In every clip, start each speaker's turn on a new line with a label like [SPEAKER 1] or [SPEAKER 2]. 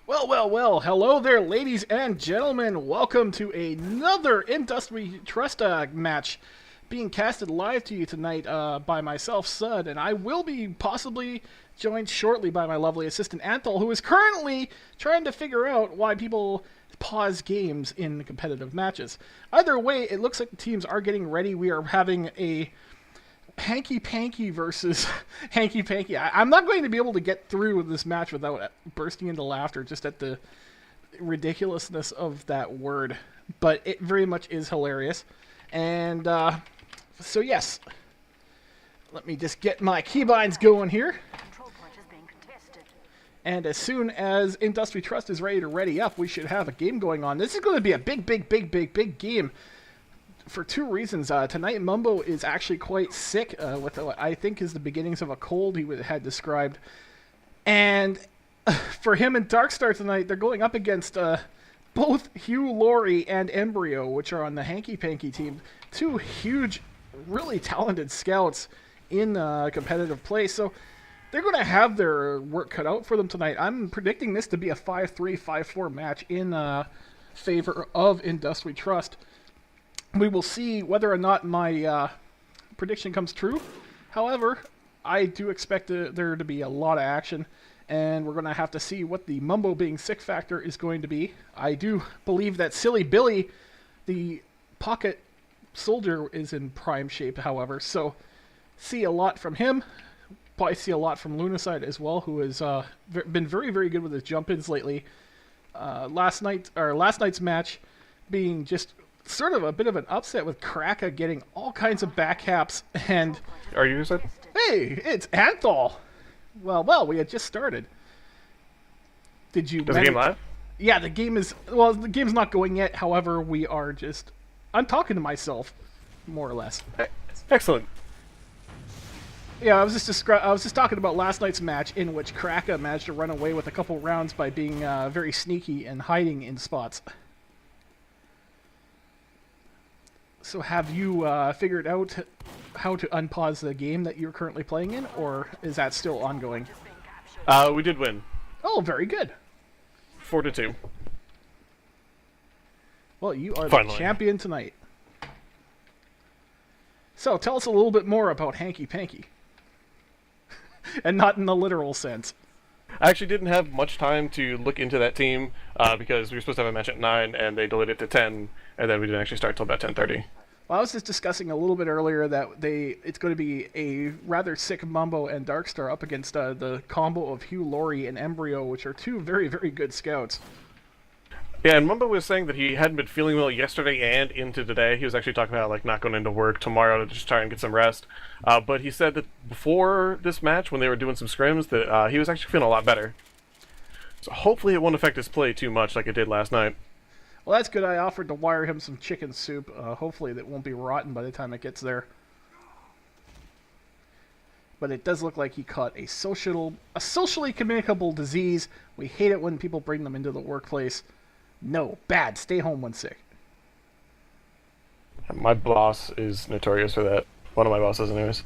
[SPEAKER 1] Well, well, well, hello there, ladies and gentlemen. Welcome to another Industry Trust match being casted live to you tonight by myself, Sud, and I will be possibly joined shortly by my lovely assistant, Anthol, who is currently trying to figure out why people pause games in competitive matches. Either way, it looks like the teams are getting ready. We are having a Hanky Panky versus Hanky Panky. I'm not going to be able to get through this match without bursting into laughter just at the ridiculousness of that word. But it very much is hilarious. And so yes, let me just get my keybinds going here. And as soon as Industry Trust is ready to ready up, we should have a game going on. This is going to be a big game. For two reasons. Tonight, Mumbo is actually quite sick with what I think is the beginnings of a cold he had described. And for him and Darkstar tonight, they're going up against both Hugh Lawrie and Embryo, which are on the Hanky Panky team. Two huge, really talented scouts in competitive play. So they're going to have their work cut out for them tonight. I'm predicting this to be a 5-3, 5-4 match in favor of Industry Trust. We will see whether or not my prediction comes true. However, I do expect there to be a lot of action, and we're going to have to see what the Mumbo being sick factor is going to be. I do believe that Silly Billy, the pocket soldier, is in prime shape, however, so see a lot from him. Probably see a lot from Lunacide as well, who has been very good with his jump-ins lately. Last night's match being just sort of a bit of an upset with Kraka getting all kinds of back caps and...
[SPEAKER 2] Are you said?
[SPEAKER 1] Hey, it's Anthol! Well, we had just started. Did you...
[SPEAKER 2] Is the game live?
[SPEAKER 1] Yeah, the game is... Well, the game's not going yet, however, we are just... I'm talking to myself, more or less.
[SPEAKER 2] Excellent.
[SPEAKER 1] Yeah, I was just talking about last night's match in which Kraka managed to run away with a couple rounds by being very sneaky and hiding in spots. So have you figured out how to unpause the game that you're currently playing in, or is that still ongoing?
[SPEAKER 2] We did win.
[SPEAKER 1] Oh, very good.
[SPEAKER 2] 4-2.
[SPEAKER 1] Well, you are
[SPEAKER 2] Finally.
[SPEAKER 1] The champion tonight. So tell us a little bit more about Hanky Panky. And not in the literal sense.
[SPEAKER 2] I actually didn't have much time to look into that team because we were supposed to have a match at 9 and they delayed it to 10, and then we didn't actually start till about 10:30.
[SPEAKER 1] Well, I was just discussing a little bit earlier that it's going to be a rather sick Mumbo and Darkstar up against the combo of Hugh Lawrie and Embryo, which are two very good scouts.
[SPEAKER 2] Yeah, and Mumbo was saying that he hadn't been feeling well yesterday and into today. He was actually talking about like not going into work tomorrow to just try and get some rest. But he said that before this match, when they were doing some scrims, that he was actually feeling a lot better. So hopefully it won't affect his play too much like it did last night.
[SPEAKER 1] Well, that's good. I offered to wire him some chicken soup. Hopefully that won't be rotten by the time it gets there. But it does look like he caught a socially communicable disease. We hate it when people bring them into the workplace. No, bad. Stay home when sick.
[SPEAKER 2] My boss is notorious for that. One of my bosses, anyways.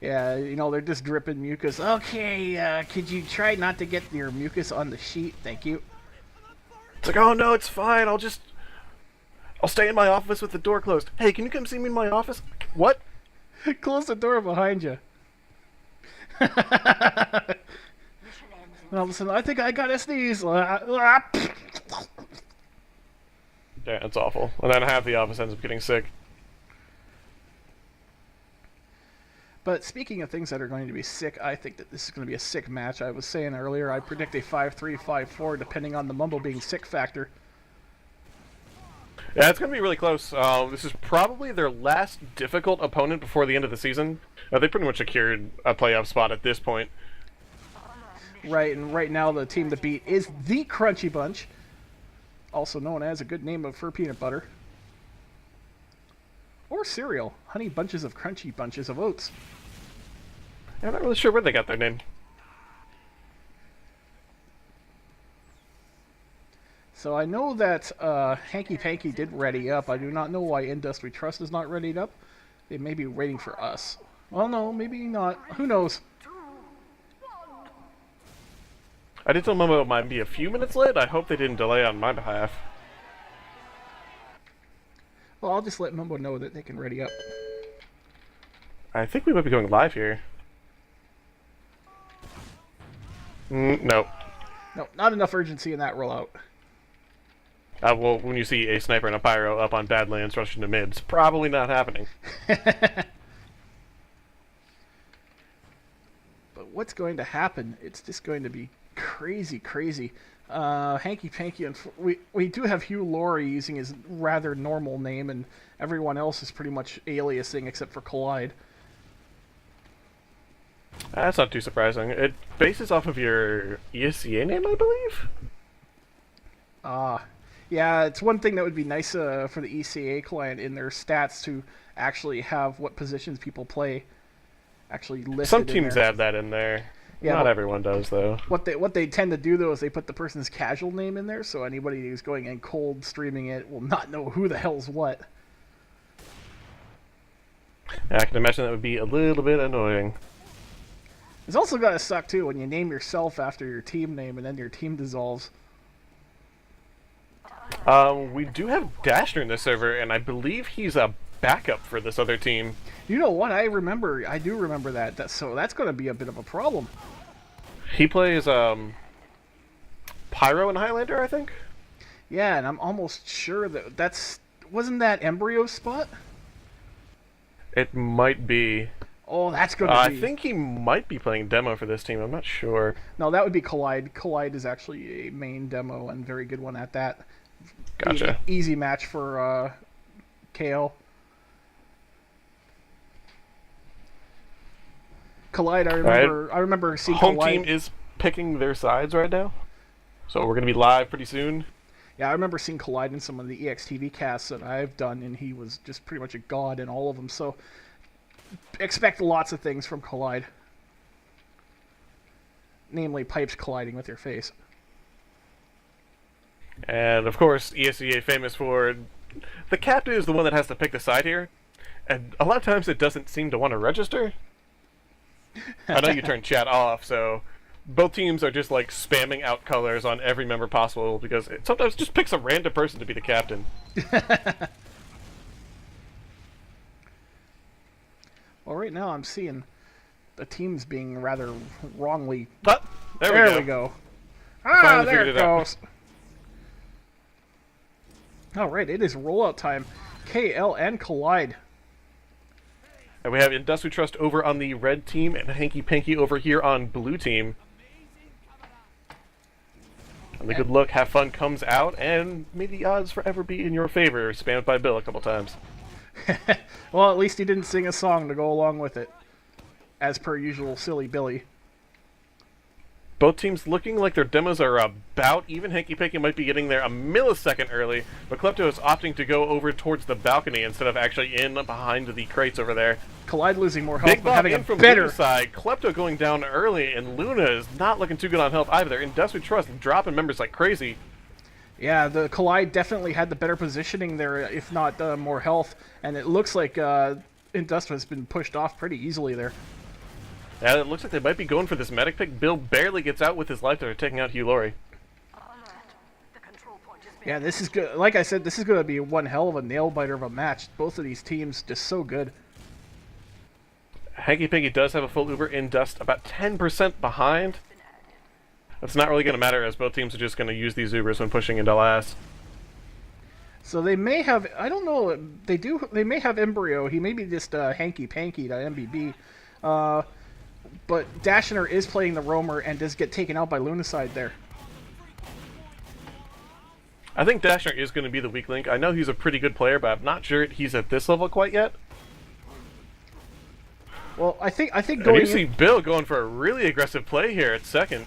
[SPEAKER 1] Yeah, you know, they're just dripping mucus. Okay, could you try not to get your mucus on the sheet? Thank you.
[SPEAKER 2] It's like, oh no, it's fine. I'll stay in my office with the door closed. Hey, can you come see me in my office? What?
[SPEAKER 1] Close the door behind you. Well, listen, I think I got a sneeze.
[SPEAKER 2] Yeah, it's awful. And then half the office ends up getting sick.
[SPEAKER 1] But speaking of things that are going to be sick, I think that this is going to be a sick match. I was saying earlier, I predict a 5-3, 5-4, depending on the Mumbo being sick factor.
[SPEAKER 2] Yeah, it's going to be really close. This is probably their last difficult opponent before the end of the season. They pretty much secured a playoff spot at this point.
[SPEAKER 1] Right, and right now the team to beat is the Crunchy Bunch, also known as a good name for peanut butter. Or cereal. Honey bunches of crunchy bunches of oats.
[SPEAKER 2] Yeah, I'm not really sure where they got their name.
[SPEAKER 1] So I know that Hanky Panky did ready up. I do not know why Industry Trust is not readied up. They may be waiting for us. Well, no, maybe not. Who knows?
[SPEAKER 2] I did tell Mumbo it might be a few minutes late. I hope they didn't delay on my behalf.
[SPEAKER 1] Well, I'll just let Mumbo know that they can ready up.
[SPEAKER 2] I think we might be going live here. No.
[SPEAKER 1] No, not enough urgency in that rollout.
[SPEAKER 2] Well, when you see a sniper and a pyro up on Badlands rushing to mid, it's probably not happening.
[SPEAKER 1] But what's going to happen? It's just going to be crazy, crazy. Hanky Panky, and we do have Hugh Lawrie using his rather normal name, and everyone else is pretty much aliasing except for Collide.
[SPEAKER 2] That's not too surprising. It bases off of your ESEA name, I believe?
[SPEAKER 1] Yeah, it's one thing that would be nice for the ESEA client in their stats to actually have what positions people play actually listed.
[SPEAKER 2] Some teams add that in there. Yeah, not everyone does, though.
[SPEAKER 1] What they tend to do, though, is they put the person's casual name in there, so anybody who's going in cold streaming it will not know who the hell's what.
[SPEAKER 2] I can imagine that would be a little bit annoying.
[SPEAKER 1] It's also got to suck, too, when you name yourself after your team name and then your team dissolves.
[SPEAKER 2] We do have Dashner in this server, and I believe he's a backup for this other team. You
[SPEAKER 1] know what? I do remember that. So that's going to be a bit of a problem.
[SPEAKER 2] He plays Pyro and Highlander, I think?
[SPEAKER 1] Yeah, and I'm almost sure that wasn't that Embryo's spot?
[SPEAKER 2] It might be.
[SPEAKER 1] Oh, that's going to be...
[SPEAKER 2] I think he might be playing demo for this team. I'm not sure.
[SPEAKER 1] No, that would be Collide. Collide is actually a main demo and very good one at that.
[SPEAKER 2] Gotcha.
[SPEAKER 1] Easy match for KL. Collide, I remember seeing
[SPEAKER 2] Home
[SPEAKER 1] Collide.
[SPEAKER 2] team is picking their sides right now, so we're going to be live pretty soon.
[SPEAKER 1] Yeah, I remember seeing Collide in some of the EXTV casts that I've done, and he was just pretty much a god in all of them, so expect lots of things from Collide. Namely, pipes colliding with your face.
[SPEAKER 2] And, of course, ESEA famous for... The captain is the one that has to pick the side here, and a lot of times it doesn't seem to want to register. I know you turned chat off, so both teams are just like spamming out colors on every member possible because it sometimes just picks a random person to be the captain.
[SPEAKER 1] Well, right now I'm seeing the teams being rather wrongly...
[SPEAKER 2] There we go.
[SPEAKER 1] Ah, there it goes. Alright, it is rollout time. KL and Collide.
[SPEAKER 2] And we have Industry Trust over on the red team and Hanky Panky over here on blue team. And the good luck, have fun comes out, and may the odds forever be in your favor, spammed by Bill a couple times.
[SPEAKER 1] Well, at least he didn't sing a song to go along with it. As per usual, silly Billy.
[SPEAKER 2] Both teams looking like their demos are about even. Hanky Panky might be getting there a millisecond early, but Klepto is opting to go over towards the balcony instead of actually in behind the crates over there.
[SPEAKER 1] Collide losing more health,
[SPEAKER 2] Big
[SPEAKER 1] but having
[SPEAKER 2] in
[SPEAKER 1] a
[SPEAKER 2] from
[SPEAKER 1] better
[SPEAKER 2] Luna's side. Klepto going down early, and Luna is not looking too good on health either. Industry Trust dropping members like crazy.
[SPEAKER 1] Yeah, the Collide definitely had the better positioning there, if not more health, and it looks like Industry has been pushed off pretty easily there.
[SPEAKER 2] Yeah, it looks like they might be going for this medic pick. Bill barely gets out with his life. They're taking out Hugh Lawrie.
[SPEAKER 1] Yeah, this is good. Like I said, this is going to be one hell of a nail-biter of a match. Both of these teams just so good.
[SPEAKER 2] Hanky Panky does have a full Uber in Dust, about 10% behind. That's not really going to matter, as both teams are just going to use these Ubers when pushing into last.
[SPEAKER 1] So they may have, I don't know, they may have Embryo. He may be just Hanky Panky to MBB. But Dashner is playing the roamer and does get taken out by Lunacide there.
[SPEAKER 2] I think Dashner is going to be the weak link. I know he's a pretty good player, but I'm not sure he's at this level quite yet.
[SPEAKER 1] Well, I think
[SPEAKER 2] and
[SPEAKER 1] going
[SPEAKER 2] you see Bill going for a really aggressive play here at second.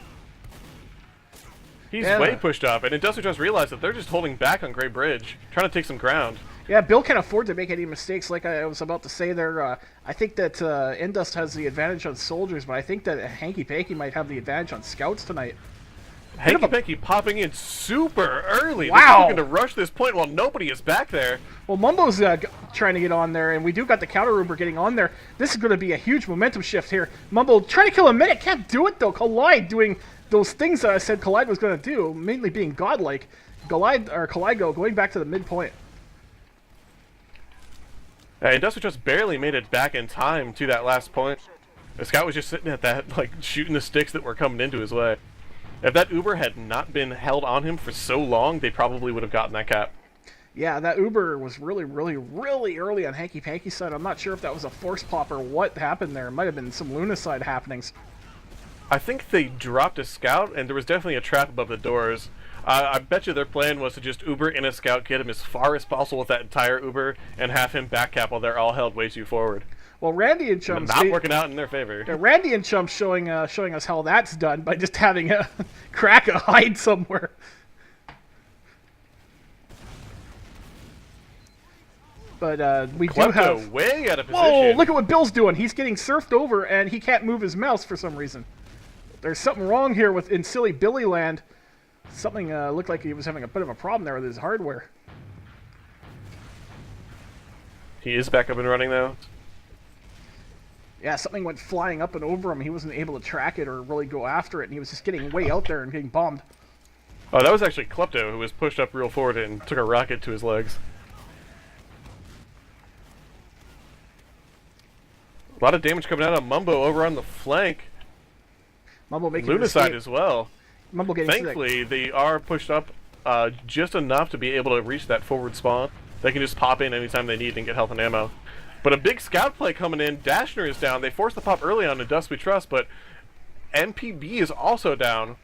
[SPEAKER 2] He's way pushed up, and Industry just realized that they're just holding back on Grey Bridge, trying to take some ground.
[SPEAKER 1] Yeah, Bill can't afford to make any mistakes. Like I was about to say there, I think that Indust has the advantage on soldiers, but I think that Hanky Panky might have the advantage on scouts tonight.
[SPEAKER 2] Hanky Panky popping in super early.
[SPEAKER 1] Wow.
[SPEAKER 2] They're looking to rush this point while nobody is back there.
[SPEAKER 1] Well, Mumbo's trying to get on there, and we do got the counter Uber getting on there. This is going to be a huge momentum shift here. Mumbo trying to kill a minute, can't do it though. Collide doing those things that I said Collide was going to do, mainly being godlike, Kaleido going back to the midpoint.
[SPEAKER 2] Industrial Trust barely made it back in time to that last point. The Scout was just sitting at that, like, shooting the sticks that were coming into his way. If that Uber had not been held on him for so long, they probably would have gotten that cap.
[SPEAKER 1] Yeah, that Uber was really, really, really early on Hanky Panky's side. I'm not sure if that was a force pop or what happened there. It might have been some Lunacide happenings.
[SPEAKER 2] I think they dropped a Scout, and there was definitely a trap above the doors. I bet you their plan was to just Uber in a Scout, get him as far as possible with that entire Uber, and have him back cap while they're all held way too forward.
[SPEAKER 1] Well, Randy and Chum's
[SPEAKER 2] not working out in their favor.
[SPEAKER 1] Yeah, Randy and Chum's showing us how that's done by just having a crack a hide somewhere. But we do have
[SPEAKER 2] way out of position.
[SPEAKER 1] Whoa! Look at what Bill's doing. He's getting surfed over, and he can't move his mouse for some reason. There's something wrong here in silly Billy land. Something looked like he was having a bit of a problem there with his hardware.
[SPEAKER 2] He is back up and running though.
[SPEAKER 1] Yeah, something went flying up and over him. He wasn't able to track it or really go after it, and he was just getting way out there and getting bombed.
[SPEAKER 2] Oh, that was actually Klepto, who was pushed up real forward and took a rocket to his legs. A lot of damage coming out of Mumbo over on the flank.
[SPEAKER 1] Mumbo making
[SPEAKER 2] Lunacide as well.
[SPEAKER 1] Mumbo getting
[SPEAKER 2] Thankfully, they are pushed up just enough to be able to reach that forward spawn. They can just pop in anytime they need and get health and ammo. But a big scout play coming in. Dashner is down. They forced the pop early on to Dust We Trust, but MPB is also down.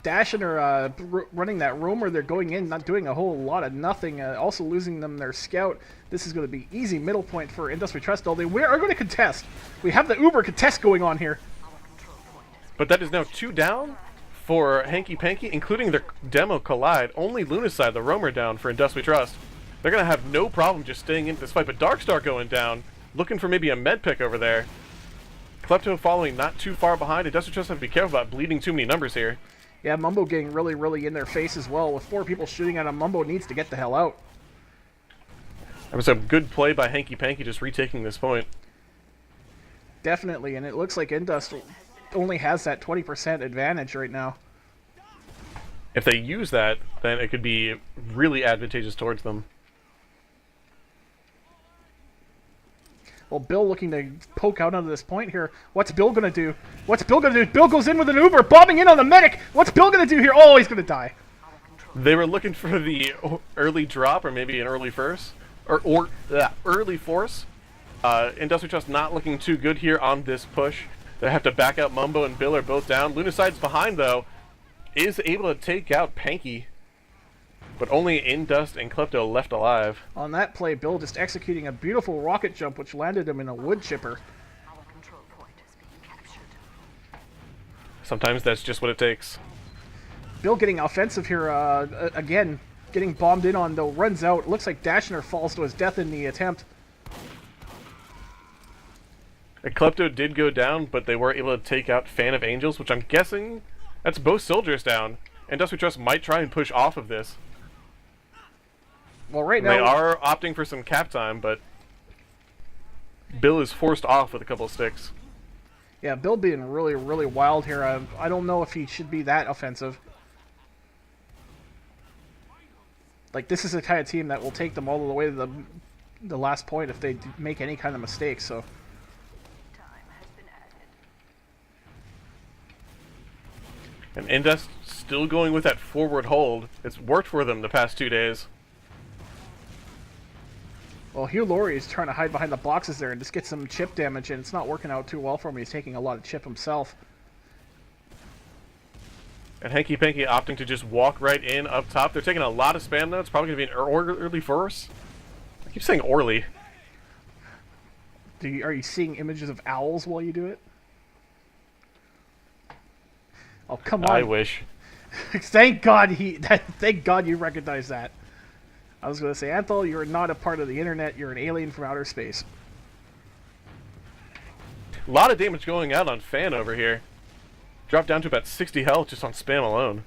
[SPEAKER 1] Dashner running that roamer. They're going in, not doing a whole lot of nothing. Also losing them their scout. This is going to be easy middle point for Industrial Trust, though. They are going to contest. We have the Uber contest going on here.
[SPEAKER 2] But that is now 2 down for Hanky Panky, including their demo Collide. Only Lunacide, the roamer, down for Industrial Trust. They're going to have no problem just staying in this fight, but Darkstar going down, looking for maybe a med pick over there. Klepto following not too far behind. Industrial Trust have to be careful about bleeding too many numbers here.
[SPEAKER 1] Yeah, Mumbo getting really, really in their face as well. With 4 people shooting at him, Mumbo needs to get the hell out.
[SPEAKER 2] That was a good play by Hanky Panky just retaking this point.
[SPEAKER 1] Definitely, and it looks like Indust only has that 20% advantage right now.
[SPEAKER 2] If they use that, then it could be really advantageous towards them.
[SPEAKER 1] Well, Bill looking to poke out onto this point here. What's Bill going to do? What's Bill going to do? Bill goes in with an Uber, bombing in on the medic. What's Bill going to do here? Oh, he's going to die.
[SPEAKER 2] They were looking for the early drop or maybe an early first. Or early force. Industrial Trust not looking too good here on this push. They have to back out. Mumbo and Bill are both down. Lunacide's behind, though. Is able to take out Panky. But only Indust and Klepto left alive.
[SPEAKER 1] On that play, Bill just executing a beautiful rocket jump, which landed him in a wood chipper.
[SPEAKER 2] Sometimes that's just what it takes.
[SPEAKER 1] Bill getting offensive here again. Getting bombed in on, though. Runs out. Looks like Dashner falls to his death in the attempt.
[SPEAKER 2] Klepto did go down, but they were able to take out Fan of Angels, which I'm guessing that's both soldiers down. Industrial Trust might try and push off of this.
[SPEAKER 1] Well, right now
[SPEAKER 2] they are opting for some cap time, but Bill is forced off with a couple of sticks.
[SPEAKER 1] Yeah, Bill being really, really wild here. I don't know if he should be that offensive. Like, this is the kind of team that will take them all the way to the last point if they make any kind of mistake, so...
[SPEAKER 2] And Indust still going with that forward hold. It's worked for them the past 2 days.
[SPEAKER 1] Well, Hugh Lawrie is trying to hide behind the boxes there and just get some chip damage, and it's not working out too well for him. He's taking a lot of chip himself.
[SPEAKER 2] And Hanky Panky opting to just walk right in up top. They're taking a lot of spam, though. It's probably going to be an early force. I keep saying Orly.
[SPEAKER 1] Are you seeing images of owls while you do it? Oh, come on.
[SPEAKER 2] I wish.
[SPEAKER 1] Thank God thank God you recognize that. I was going to say, Anthol, you're not a part of the internet. You're an alien from outer space.
[SPEAKER 2] A lot of damage going out on Fan over here. Dropped down to about 60 health just on spam alone.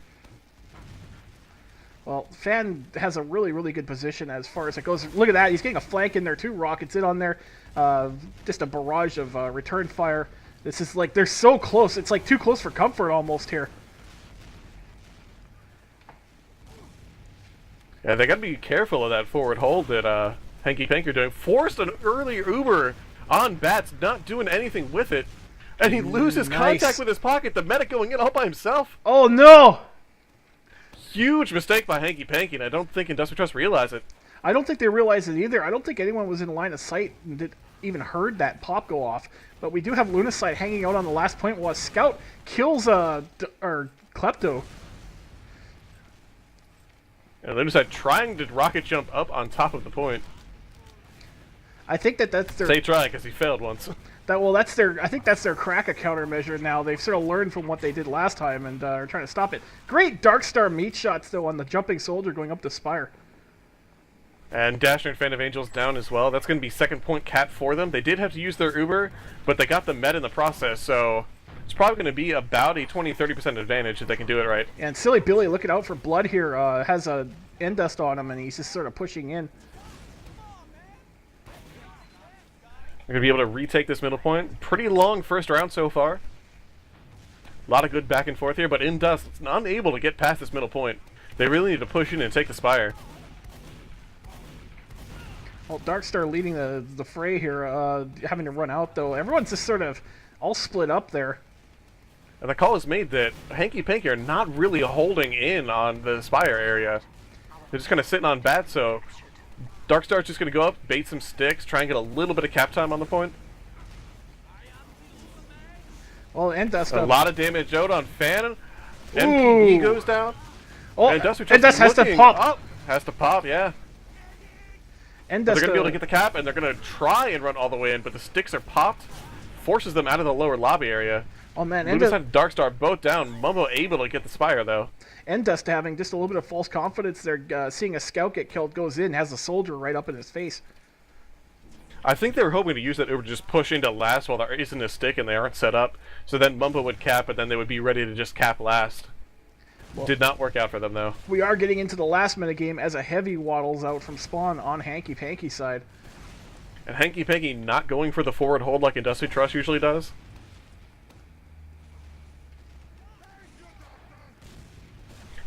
[SPEAKER 1] Well, Fan has a really, really good position as far as it goes. Look at that. He's getting a flank in there, too. Rockets in on there. Just a barrage of return fire. This is like, they're so close. It's like too close for comfort almost here.
[SPEAKER 2] Yeah, they gotta be careful of that forward hold that Hanky Panky are doing. Forced an early Uber on Bats, not doing anything with it. And he loses contact with his pocket. The medic going in all by himself.
[SPEAKER 1] Oh no!
[SPEAKER 2] Huge mistake by Hanky Panky, and I don't think Industrial Trust realized it.
[SPEAKER 1] I don't think they realized it either. I don't think anyone was in line of sight and even heard that pop go off. But we do have Lunacide hanging out on the last point while Scout kills Klepto.
[SPEAKER 2] And Lunacide trying to rocket jump up on top of the point.
[SPEAKER 1] I think that's their...
[SPEAKER 2] Say try, because he failed once.
[SPEAKER 1] I think that's their crack a countermeasure now. They've sort of learned from what they did last time and are trying to stop it. Great Darkstar meat shots, though, on the jumping soldier going up the spire.
[SPEAKER 2] And Dasher and Fan of Angels down as well. That's going to be second point cap for them. They did have to use their Uber, but they got the med in the process, so it's probably going to be about a 20-30% advantage if they can do it right.
[SPEAKER 1] And Silly Billy looking out for blood here, has a end dust on him, and he's just sort of pushing in.
[SPEAKER 2] They're going to be able to retake this middle point. Pretty long first round so far. A lot of good back and forth here, but in Dust is unable to get past this middle point. They really need to push in and take the spire.
[SPEAKER 1] Well, Darkstar leading the fray here, having to run out, though. Everyone's just sort of all split up there.
[SPEAKER 2] And the call is made that Hanky Panky are not really holding in on the spire area. They're just kind of sitting on Bat, so Darkstar's just going to go up, bait some sticks, try and get a little bit of cap time on the point.
[SPEAKER 1] Well, and Dust
[SPEAKER 2] a lot of damage out on Fan. MPD goes down.
[SPEAKER 1] Oh, and Dust has to pop.
[SPEAKER 2] Up. Has to pop, yeah.
[SPEAKER 1] And
[SPEAKER 2] they're going to be able to get the cap, and they're going to try and run all the way in, but the sticks are popped. Forces them out of the lower lobby area.
[SPEAKER 1] Oh, man.
[SPEAKER 2] Ludus and Darkstar both down. Mumbo able to get the spire, though.
[SPEAKER 1] Endust having just a little bit of false confidence there, seeing a scout get killed, goes in, has a soldier right up in his face.
[SPEAKER 2] I think they were hoping to use that Uber to just push into last while there isn't a stick and they aren't set up. So then Mumbo would cap, and then they would be ready to just cap last. Well, did not work out for them, though.
[SPEAKER 1] We are getting into the last minute game as a heavy waddles out from spawn on Hanky Panky side.
[SPEAKER 2] And Hanky Panky not going for the forward hold like Industrial Trust usually does.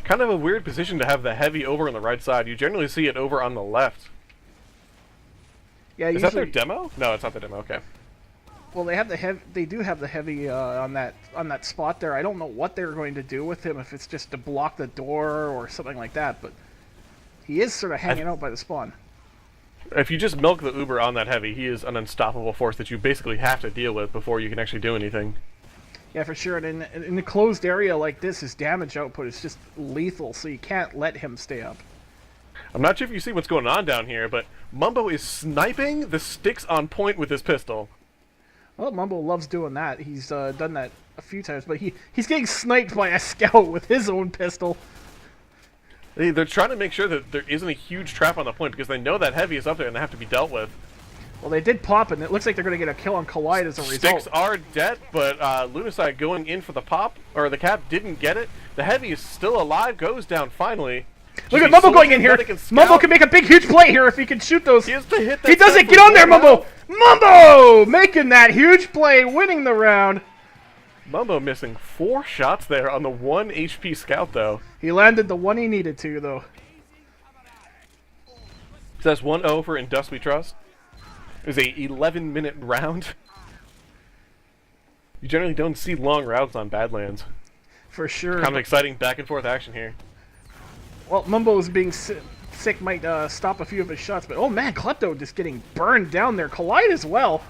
[SPEAKER 2] Kind of a weird position to have the heavy over on the right side. You generally see it over on the left.
[SPEAKER 1] Yeah,
[SPEAKER 2] is that their demo? No, it's not the demo. Okay.
[SPEAKER 1] Well, they have the heavy. They do have the heavy on that spot there. I don't know what they're going to do with him, if it's just to block the door or something like that. But he is sort of hanging out by the spawn.
[SPEAKER 2] If you just milk the Uber on that heavy, he is an unstoppable force that you basically have to deal with before you can actually do anything.
[SPEAKER 1] Yeah, for sure. And in a closed area like this, his damage output is just lethal, so you can't let him stay up.
[SPEAKER 2] I'm not sure if you see what's going on down here, but Mumbo is sniping the sticks on point with his pistol.
[SPEAKER 1] Well, Mumbo loves doing that. He's done that a few times, but he's getting sniped by a scout with his own pistol.
[SPEAKER 2] They're trying to make sure that there isn't a huge trap on the point because they know that heavy is up there and they have to be dealt with.
[SPEAKER 1] Well, they did pop, and it looks like they're going to get a kill on Collide as a result.
[SPEAKER 2] Sticks are dead, but Lunacide going in for the pop, or the cap, didn't get it. The heavy is still alive, goes down finally.
[SPEAKER 1] Look at Mumbo going in here. Mumbo can make a big, huge play here if he can shoot those.
[SPEAKER 2] He has to hit that.
[SPEAKER 1] He does it. Get on there, Mumbo. Mumbo making that huge play, winning the round.
[SPEAKER 2] Mumbo missing 4 shots there on the 1 HP scout, though.
[SPEAKER 1] He landed the one he needed to, though.
[SPEAKER 2] So that's 1-0 for In Dust We Trust. It was a 11-minute round. You generally don't see long rounds on Badlands.
[SPEAKER 1] For sure.
[SPEAKER 2] Kind of exciting back and forth action here.
[SPEAKER 1] Well, Mumbo's being sick might stop a few of his shots, but oh man, Klepto just getting burned down there. Collide as well.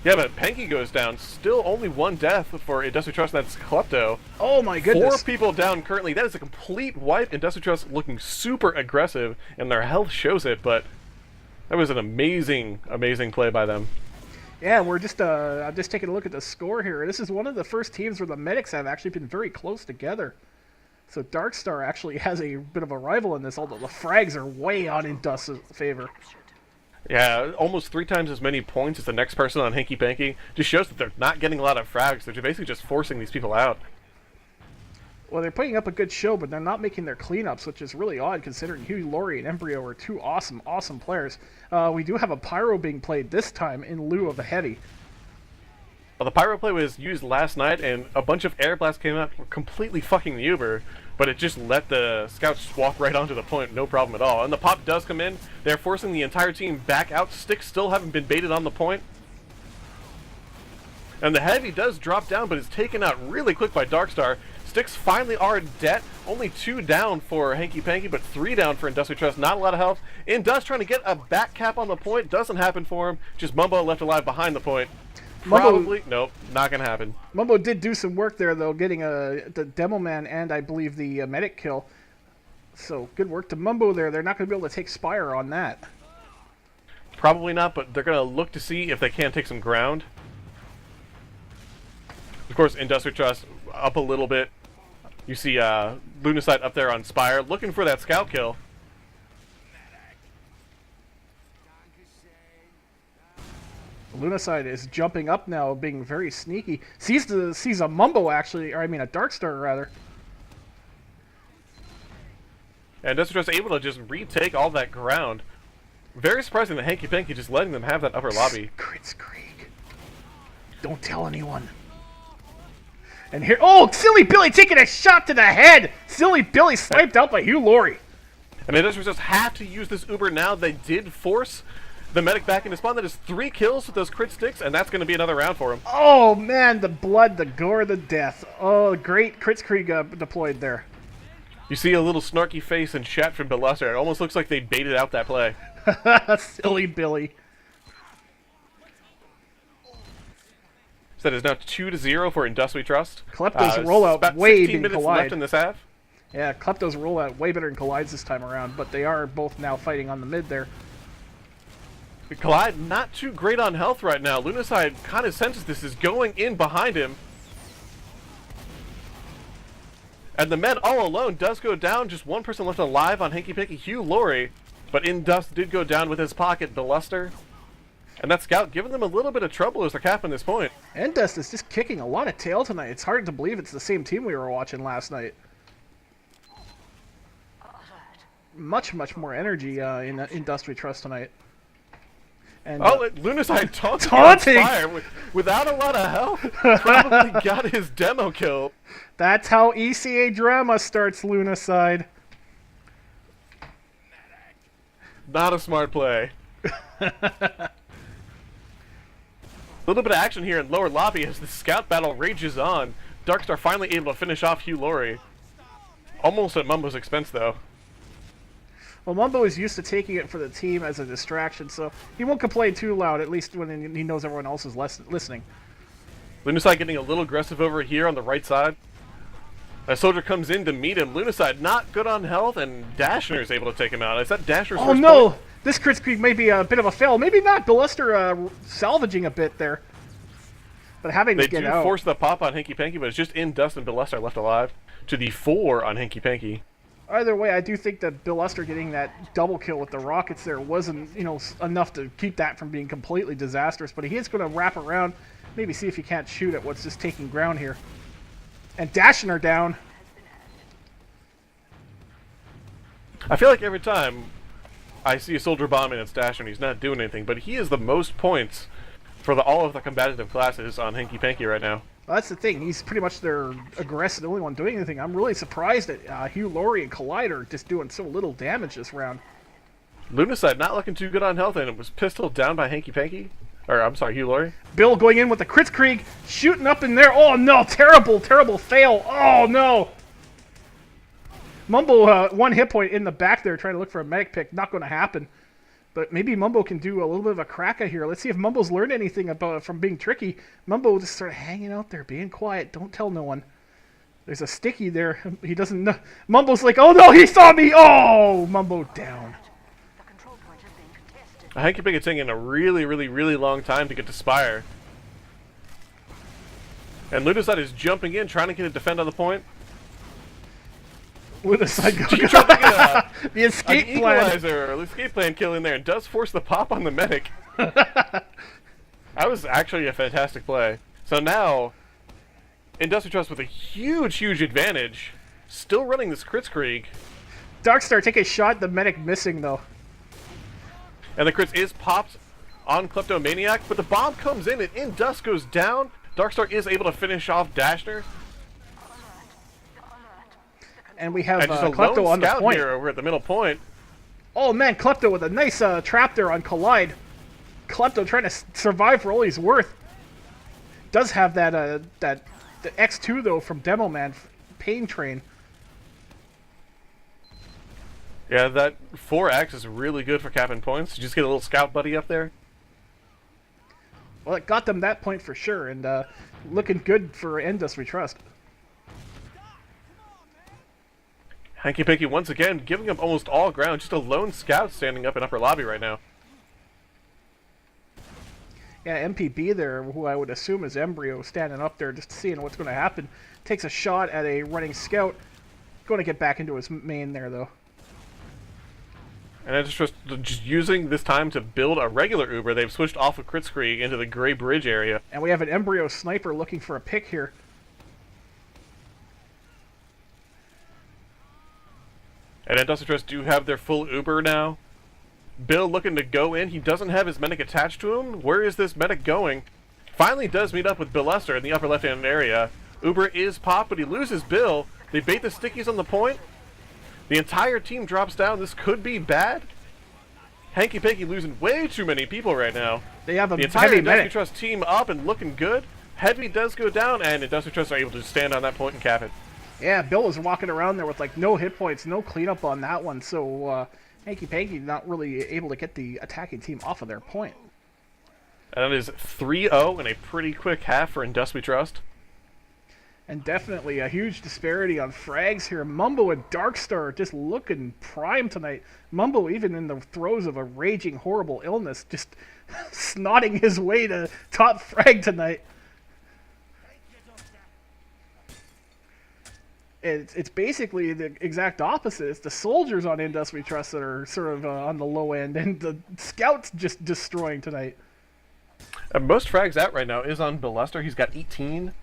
[SPEAKER 2] Yeah, but Panky goes down. Still only 1 death for Industrial Trust, and that's Klepto.
[SPEAKER 1] Oh my goodness.
[SPEAKER 2] 4 people down currently. That is a complete wipe. Industrial Trust looking super aggressive, and their health shows it, but that was an amazing, amazing play by them.
[SPEAKER 1] Yeah, we're just I'm just taking a look at the score here. This is one of the first teams where the medics have actually been very close together. So Darkstar actually has a bit of a rival in this, although the frags are way on in Dust's favor.
[SPEAKER 2] Yeah, almost 3 times as many points as the next person on Hanky Panky. Just shows that they're not getting a lot of frags. They're basically just forcing these people out.
[SPEAKER 1] Well, they're putting up a good show, but they're not making their cleanups, which is really odd considering Hugh Lawrie and Embryo are 2 awesome, awesome players. We do have a Pyro being played this time in lieu of a Heavy.
[SPEAKER 2] Well, the pyro play was used last night, and a bunch of air blasts came out, completely fucking the Uber, but it just let the scouts walk right onto the point, no problem at all. And the pop does come in. They're forcing the entire team back out. Sticks still haven't been baited on the point. And the heavy does drop down, but is taken out really quick by Darkstar. Sticks finally are dead. Only 2 down for Hanky Panky, but 3 down for Industry Trust. Not a lot of health. Indus trying to get a back cap on the point. Doesn't happen for him. Just Mumbo left alive behind the point. Probably, nope, not gonna happen.
[SPEAKER 1] Mumbo did do some work there, though, getting the Demo Man and I believe the medic kill. So good work to Mumbo there. They're not going to be able to take Spire on that.
[SPEAKER 2] Probably not, but they're going to look to see if they can take some ground. Of course, Industry Trust up a little bit. You see Lunacide up there on Spire, looking for that scout kill.
[SPEAKER 1] Lunacide is jumping up now, being very sneaky. Sees a Mumbo actually, or I mean a Darkstar rather.
[SPEAKER 2] And Industry Trust able to just retake all that ground. Very surprising that Hanky Panky just letting them have that upper lobby.
[SPEAKER 1] Crits Krieg. Don't tell anyone. And here, oh, Silly Billy taking a shot to the head. Silly Billy sniped out by Hugh Lawrie.
[SPEAKER 2] And Industry Trust have to use this Uber now. They did force the medic back into spawn. That is 3 kills with those crit sticks, and that's going to be another round for him.
[SPEAKER 1] Oh man, the blood, the gore, the death. Oh, great Crits Krieg deployed there.
[SPEAKER 2] You see a little snarky face in chat from Beluster. It almost looks like they baited out that play.
[SPEAKER 1] Silly Billy.
[SPEAKER 2] So that is now 2-0 for Industry Trust.
[SPEAKER 1] Klepto's rollout
[SPEAKER 2] about
[SPEAKER 1] way
[SPEAKER 2] 16
[SPEAKER 1] being
[SPEAKER 2] minutes
[SPEAKER 1] Collide.
[SPEAKER 2] left in this half.
[SPEAKER 1] Yeah, Klepto's rollout way better than Collide's this time around, but they are both now fighting on the mid there.
[SPEAKER 2] Collide not too great on health right now. Lunacide kind of senses this is going in behind him. And the med all alone does go down. Just one person left alive on Hanky Panky, Hugh Lawrie. But Indust did go down with his pocket, Beluster. And that scout giving them a little bit of trouble as they're capping this point.
[SPEAKER 1] Indust is just kicking a lot of tail tonight. It's hard to believe it's the same team we were watching last night. Much more energy in Industry Trust tonight. And,
[SPEAKER 2] Lunacide taunting Fire without a lot of health. Probably got his demo kill.
[SPEAKER 1] That's how ECA drama starts, Lunacide.
[SPEAKER 2] Not a smart play. A little bit of action here in lower lobby as the scout battle rages on. Darkstar finally able to finish off Hugh Lawrie. Almost at Mumbo's expense, though.
[SPEAKER 1] Well, Mumbo is used to taking it for the team as a distraction, so he won't complain too loud, at least when he knows everyone else is listening.
[SPEAKER 2] Lunacide getting a little aggressive over here on the right side. A soldier comes in to meet him. Lunacide not good on health, and Dashner is able to take him out. Is that Dashner's first
[SPEAKER 1] no!
[SPEAKER 2] point?
[SPEAKER 1] This Crits Krieg may be a bit of a fail. Maybe not. Beluster salvaging a bit there. But having to get out.
[SPEAKER 2] They do force the pop on Hanky Panky, but it's just Indust and Beluster left alive. To the 4 on Hanky Panky.
[SPEAKER 1] Either way, I do think that Beluster getting that double kill with the rockets there wasn't, enough to keep that from being completely disastrous. But he is going to wrap around, maybe see if he can't shoot at what's just taking ground here. And Dashner down.
[SPEAKER 2] I feel like every time I see a soldier bomb and it's Dashner, he's not doing anything, but he is the most points for all of the combative classes on Hanky Panky right now.
[SPEAKER 1] Well, that's the thing. He's pretty much their aggressive, the only one doing anything. I'm really surprised that Hugh Lawrie and Collide are just doing so little damage this round.
[SPEAKER 2] Lunacide not looking too good on health, and it was pistoled down by Hanky Panky. Or, I'm sorry, Hugh Lawrie.
[SPEAKER 1] Bill going in with the Crits Krieg, shooting up in there. Oh, no. Terrible fail. Oh, no. Mumbo, 1 hit point in the back there, trying to look for a medic pick. Not going to happen. But maybe Mumbo can do a little bit of a cracker here. Let's see if Mumbo's learned anything from being tricky. Mumbo will just start hanging out there, being quiet. Don't tell no one. There's a sticky there. He doesn't know. Mumbo's like, oh no, he saw me! Oh! Mumbo down.
[SPEAKER 2] Hanky Panky taking a really long time to get to Spire. And Lunacide is jumping in, trying to get a defend on the point.
[SPEAKER 1] Lunacide the escape
[SPEAKER 2] an
[SPEAKER 1] plan.
[SPEAKER 2] Equalizer, or escape plan kill in there, and does force the pop on the medic. That was actually a fantastic play. So now, Industry Trust with a huge advantage. Still running this Crits Krieg.
[SPEAKER 1] Darkstar take a shot, the medic missing though.
[SPEAKER 2] And the Crits is popped on Kleptomaniac, but the bomb comes in and Indust goes down. Darkstar is able to finish off Dashner.
[SPEAKER 1] And we have
[SPEAKER 2] And just a
[SPEAKER 1] Klepto
[SPEAKER 2] lone
[SPEAKER 1] on the
[SPEAKER 2] scout
[SPEAKER 1] point.
[SPEAKER 2] here over at the middle point.
[SPEAKER 1] Oh man, Klepto with a nice trap there on Collide. Klepto trying to survive for all he's worth. Does have that the X2 though from Demo Man, Pain Train.
[SPEAKER 2] Yeah, that 4X is really good for capping points. You just get a little scout buddy up there.
[SPEAKER 1] Well, it got them that point for sure, and looking good for Endus, we trust.
[SPEAKER 2] Hanky Panky once again giving up almost all ground. Just a lone scout standing up in upper lobby right now.
[SPEAKER 1] Yeah, MPB there, who I would assume is Embryo, standing up there just seeing what's going to happen. Takes a shot at a running scout. Going to get back into his main there, though.
[SPEAKER 2] And it's just using this time to build a regular Uber. They've switched off of Kritzkrieg into the Gray Bridge area.
[SPEAKER 1] And we have an Embryo sniper looking for a pick here.
[SPEAKER 2] And Industrial do have their full Uber now. Bill looking to go in. He doesn't have his medic attached to him. Where is this medic going? Finally does meet up with Bill Lester in the upper left-hand area. Uber is popped, but he loses Bill. They bait the stickies on the point. The entire team drops down. This could be bad. Hanky Panky losing way too many people right now.
[SPEAKER 1] They have a
[SPEAKER 2] The entire
[SPEAKER 1] heavy
[SPEAKER 2] Industrial
[SPEAKER 1] medic.
[SPEAKER 2] Trust team up and looking good. Heavy does go down, and Industrial Trust are able to stand on that point and cap it.
[SPEAKER 1] Yeah, Bill was walking around there with like no hit points, no cleanup on that one, so Hanky Panky not really able to get the attacking team off of their point.
[SPEAKER 2] And that is 3-0 in a pretty quick half for Indus We Trust.
[SPEAKER 1] And definitely a huge disparity on frags here. Mumbo and Darkstar just looking prime tonight. Mumbo, even in the throes of a raging, horrible illness, just snotting his way to top frag tonight. It's basically the exact opposite. It's the soldiers on Indus We Trust that are sort of on the low end, and the scouts just destroying tonight.
[SPEAKER 2] Most frags out right now is on Bill Lester. He's got 18.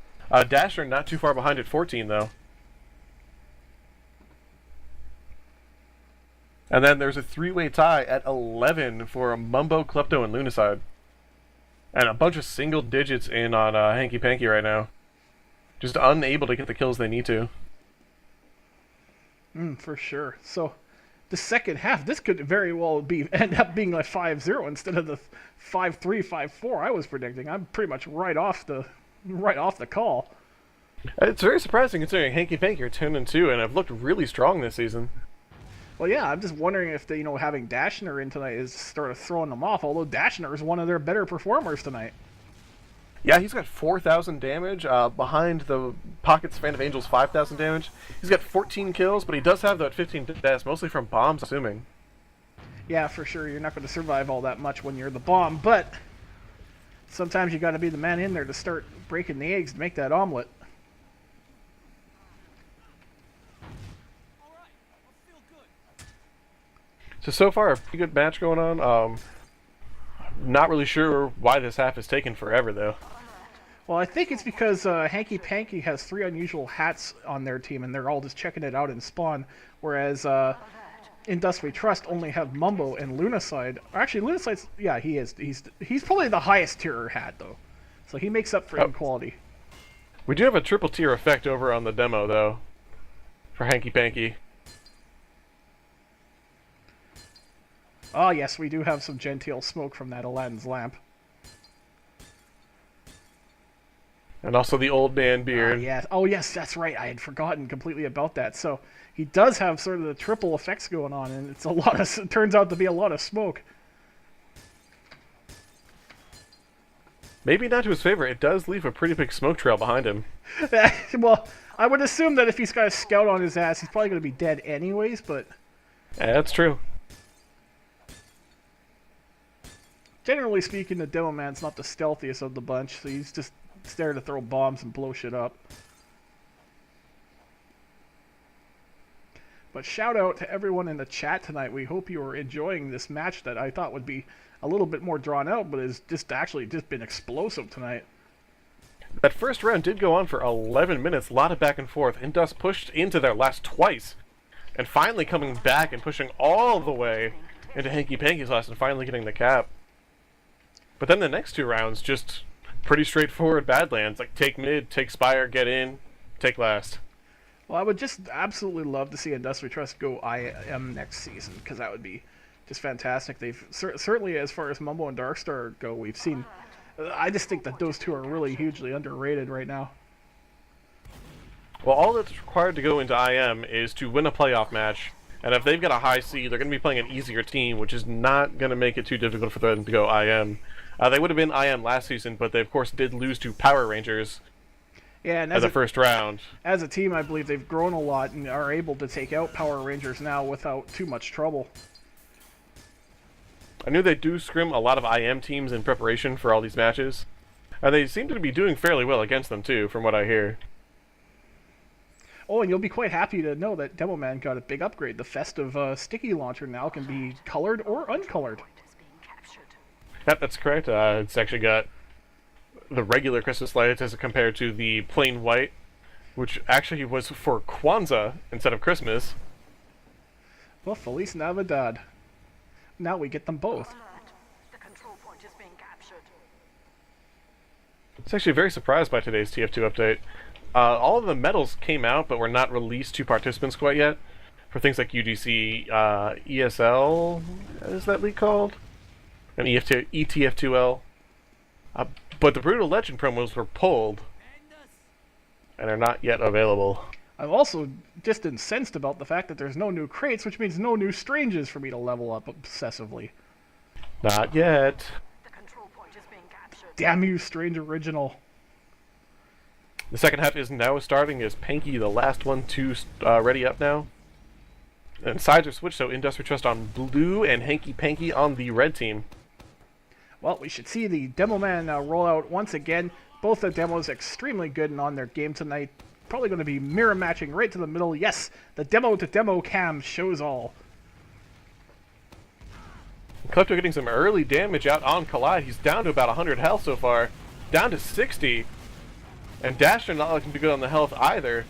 [SPEAKER 2] Dasher not too far behind at 14, though. And then there's a three-way tie at 11 for Mumbo, Klepto, and Lunacide. And a bunch of single digits in on Hanky Panky right now. Just unable to get the kills they need to.
[SPEAKER 1] For sure. So the second half, this could very well end up being like 5-0 instead of the 5-3, 5-4 I was predicting. I'm pretty much right off the call.
[SPEAKER 2] It's very surprising considering Hanky Panky are 10-2 and have looked really strong this season.
[SPEAKER 1] Well, yeah, I'm just wondering if having Dashner in tonight is sort of throwing them off. Although Dashner is one of their better performers tonight.
[SPEAKER 2] Yeah, he's got 4,000 damage behind the Pockets Fan of Angels 5,000 damage. He's got 14 kills, but he does have that 15 deaths, mostly from bombs, assuming.
[SPEAKER 1] Yeah, for sure. You're not going to survive all that much when you're the bomb, but sometimes you got to be the man in there to start breaking the eggs to make that omelet.
[SPEAKER 2] So far, a pretty good match going on. Not really sure why this half has taken forever, though.
[SPEAKER 1] Well, I think it's because Hanky Panky has 3 unusual hats on their team, and they're all just checking it out in spawn, whereas Indus We Trust only have Mumbo and Lunacide. Actually, Lunacide's, yeah, he is. He's probably the highest tier hat, though. So he makes up for inequality.
[SPEAKER 2] We do have a triple tier effect over on the demo, though, for Hanky Panky.
[SPEAKER 1] Oh, yes, we do have some genteel smoke from that Aladdin's lamp.
[SPEAKER 2] And also the old man beard.
[SPEAKER 1] Yes. Oh, yes, that's right. I had forgotten completely about that. So he does have sort of the triple effects going on, and it's it turns out to be a lot of smoke.
[SPEAKER 2] Maybe not to his favor. It does leave a pretty big smoke trail behind him.
[SPEAKER 1] Well, I would assume that if he's got a scout on his ass, he's probably going to be dead anyways, but
[SPEAKER 2] Yeah, that's true.
[SPEAKER 1] generally speaking, the Demo Man's not the stealthiest of the bunch, so he's just there to throw bombs and blow shit up. But shout out to everyone in the chat tonight. We hope you are enjoying this match that I thought would be a little bit more drawn out, but has just been explosive tonight.
[SPEAKER 2] That first round did go on for 11 minutes, a lot of back and forth. Indus pushed into their last twice, and finally coming back and pushing all the way into Hanky Panky's last and finally getting the cap. But then the next 2 rounds just pretty straightforward Badlands. Like, take mid, take Spire, get in, take last.
[SPEAKER 1] Well, I would just absolutely love to see Industry Trust go IM next season, because that would be just fantastic. They've certainly, as far as Mumbo and Darkstar go, we've seen. I just think that those two are really hugely underrated right now.
[SPEAKER 2] Well, all that's required to go into IM is to win a playoff match, and if they've got a high seed, they're going to be playing an easier team, which is not going to make it too difficult for them to go IM. They would have been IM last season, but they of course did lose to Power Rangers.
[SPEAKER 1] Yeah, and
[SPEAKER 2] as the first round.
[SPEAKER 1] As a team, I believe they've grown a lot and are able to take out Power Rangers now without too much trouble.
[SPEAKER 2] I knew they do scrim a lot of IM teams in preparation for all these matches. They seem to be doing fairly well against them too, from what I hear.
[SPEAKER 1] Oh, and you'll be quite happy to know that Demo Man got a big upgrade. The Festive Sticky Launcher now can be colored or uncolored.
[SPEAKER 2] Yep, that's correct. It's actually got the regular Christmas lights as compared to the plain white, which actually was for Kwanzaa instead of Christmas.
[SPEAKER 1] Well, Feliz Navidad. Now we get them both.
[SPEAKER 2] I was actually very surprised by today's TF2 update. All of the medals came out, but were not released to participants quite yet. For things like UGC, ESL, is that league called? And ETF2L. But the Brutal Legend promos were pulled, and are not yet available.
[SPEAKER 1] I'm also just incensed about the fact that there's no new crates, which means no new Stranges for me to level up obsessively.
[SPEAKER 2] Not yet.
[SPEAKER 1] Damn you, Strange Original.
[SPEAKER 2] The second half is now starting. Is Panky the last one to ready up now? And sides are switched, so Industry Trust on blue and Hanky Panky on the red team.
[SPEAKER 1] Well, we should see the Demo Man roll out once again. Both the demos extremely good and on their game tonight. Probably going to be mirror matching right to the middle. Yes, the demo to demo cam shows all.
[SPEAKER 2] Klepto getting some early damage out on Collide. He's down to about 100 health so far. Down to 60. And Dasher not looking too good on the health either.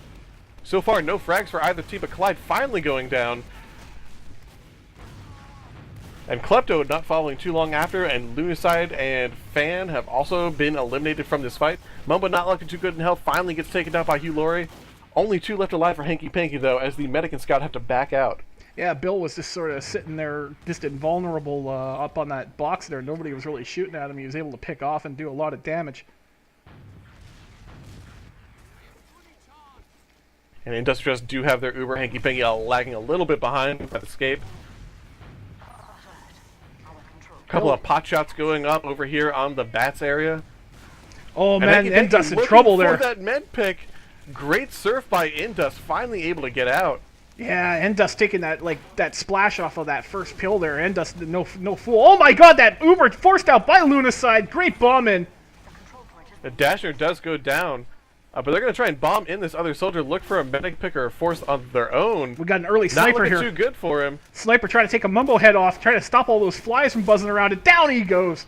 [SPEAKER 2] So far, no frags for either team, but Collide finally going down. And Klepto not following too long after, and Lunacide and Fan have also been eliminated from this fight. Mumbo not looking too good in health, finally gets taken down by Hugh Lawrie. Only 2 left alive for Hanky Panky, though, as the Medic and Scout have to back out.
[SPEAKER 1] Yeah, Bill was just sort of sitting there, just invulnerable up on that box there. Nobody was really shooting at him. He was able to pick off and do a lot of damage.
[SPEAKER 2] And Industrials do have their Uber. Hanky Panky lagging a little bit behind with that escape. Couple of pot shots going up over here on the Bats area.
[SPEAKER 1] Oh man, Indust in trouble there.
[SPEAKER 2] For that med pick, great surf by Indust, finally able to get out.
[SPEAKER 1] Yeah, Indust taking that splash off of that first pill there. Indust no fool. Oh my god, that Uber forced out by Lunacide. Great bomb in.
[SPEAKER 2] The Dasher does go down. But they're going to try and bomb in this other soldier, look for a medic pick or a force on their own.
[SPEAKER 1] We got an early sniper here.
[SPEAKER 2] Not looking too good for him.
[SPEAKER 1] Sniper trying to take a Mumbo head off, trying to stop all those flies from buzzing around, and down he goes.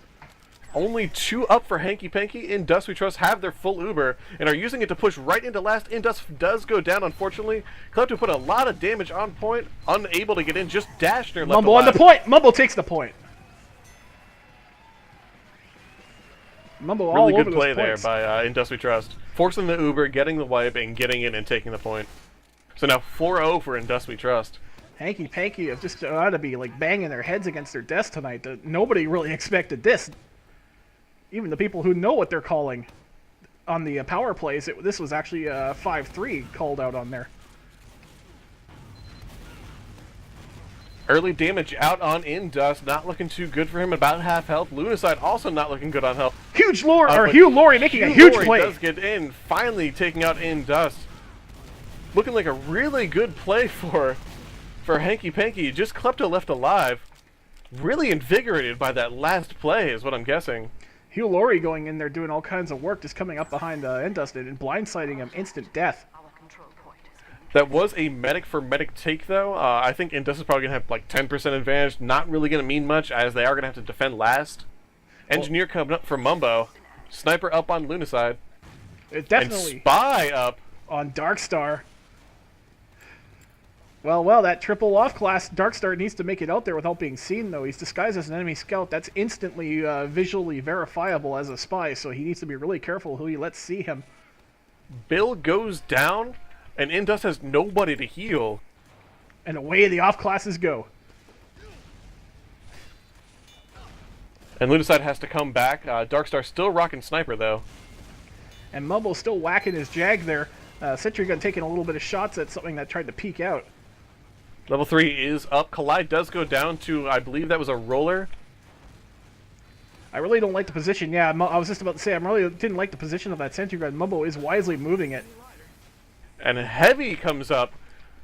[SPEAKER 2] Only 2 up for Hanky Panky. Indust, we trust, have their full Uber and are using it to push right into last. Indust does go down, unfortunately. Klepto put a lot of damage on point, unable to get in, just Dashner left
[SPEAKER 1] Mumbo
[SPEAKER 2] alive.
[SPEAKER 1] on the point. Mumbo takes the point. Mumbo all
[SPEAKER 2] really
[SPEAKER 1] over
[SPEAKER 2] good
[SPEAKER 1] those
[SPEAKER 2] play there
[SPEAKER 1] points.
[SPEAKER 2] by Indust, we trust. Forcing the Uber, getting the wipe, and getting in and taking the point. So now 4-0 for Indust, we trust.
[SPEAKER 1] Hanky Panky have just ought to be banging their heads against their desk tonight. Nobody really expected this. Even the people who know what they're calling on the power plays, this was actually a 5-3 called out on there.
[SPEAKER 2] Early damage out on Indust, not looking too good for him, about half health. Lunacide also not looking good on health.
[SPEAKER 1] Hugh Lawrie making a huge play.
[SPEAKER 2] Does get in, finally taking out Indust. Looking like a really good play for Hanky Panky. Just Klepto left alive. Really invigorated by that last play is what I'm guessing.
[SPEAKER 1] Hugh Lawrie going in there doing all kinds of work, just coming up behind Indust and blindsiding him, instant death.
[SPEAKER 2] That was a medic for medic take, though. I think Indust is probably going to have 10% advantage. Not really going to mean much, as they are going to have to defend last. Engineer coming up for Mumbo. Sniper up on Lunacide.
[SPEAKER 1] Definitely.
[SPEAKER 2] And Spy up
[SPEAKER 1] on Darkstar. Well, that triple off-class Darkstar needs to make it out there without being seen, though. He's disguised as an enemy scout. That's instantly visually verifiable as a spy, so he needs to be really careful who he lets see him.
[SPEAKER 2] Bill goes down, and Indus has nobody to heal.
[SPEAKER 1] And away the off-classes go.
[SPEAKER 2] And Lunacide has to come back. Darkstar still rocking Sniper, though.
[SPEAKER 1] And Mumbo's still whacking his Jag there. Sentry Gun taking a little bit of shots at something that tried to peek out.
[SPEAKER 2] Level 3 is up. Collide does go down to, I believe that was a roller.
[SPEAKER 1] I really don't like the position. Yeah, I was just about to say, I really didn't like the position of that Sentry Gun. Mumbo is wisely moving it.
[SPEAKER 2] And Heavy comes up.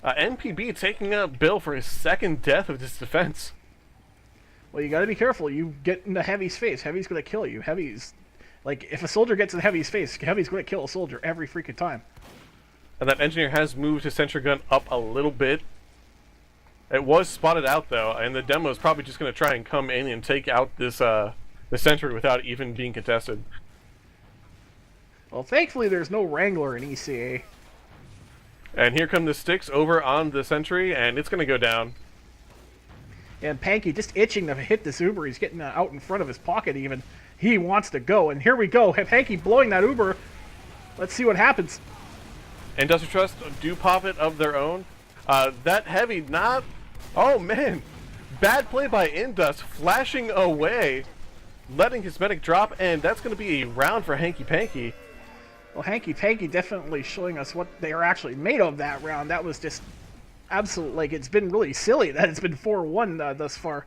[SPEAKER 2] NPB taking up Bill for his second death of this defense.
[SPEAKER 1] Well, you gotta be careful. You get into Heavy's face. Heavy's gonna kill you. Heavy's... Like, if a soldier gets in Heavy's face, Heavy's gonna kill a soldier every freaking time.
[SPEAKER 2] And that Engineer has moved his Sentry Gun up a little bit. It was spotted out, though, and the demo is probably just going to try and come in and take out this the Sentry without even being contested.
[SPEAKER 1] Well, thankfully there's no Wrangler in ECA.
[SPEAKER 2] And here come the sticks over on the Sentry, and it's going to go down.
[SPEAKER 1] And Panky just itching to hit this Uber. He's getting out in front of his pocket even. He wants to go, and here we go. Panky blowing that Uber. Let's see what happens.
[SPEAKER 2] Industrial Trust do pop it of their own. That Heavy not... Oh, man. Bad play by Indus, flashing away, letting his medic drop, and that's going to be a round for Hanky Panky.
[SPEAKER 1] Well, Hanky Panky definitely showing us what they are actually made of that round. That was just absolute, like, it's been really silly that it's been 4-1 thus far.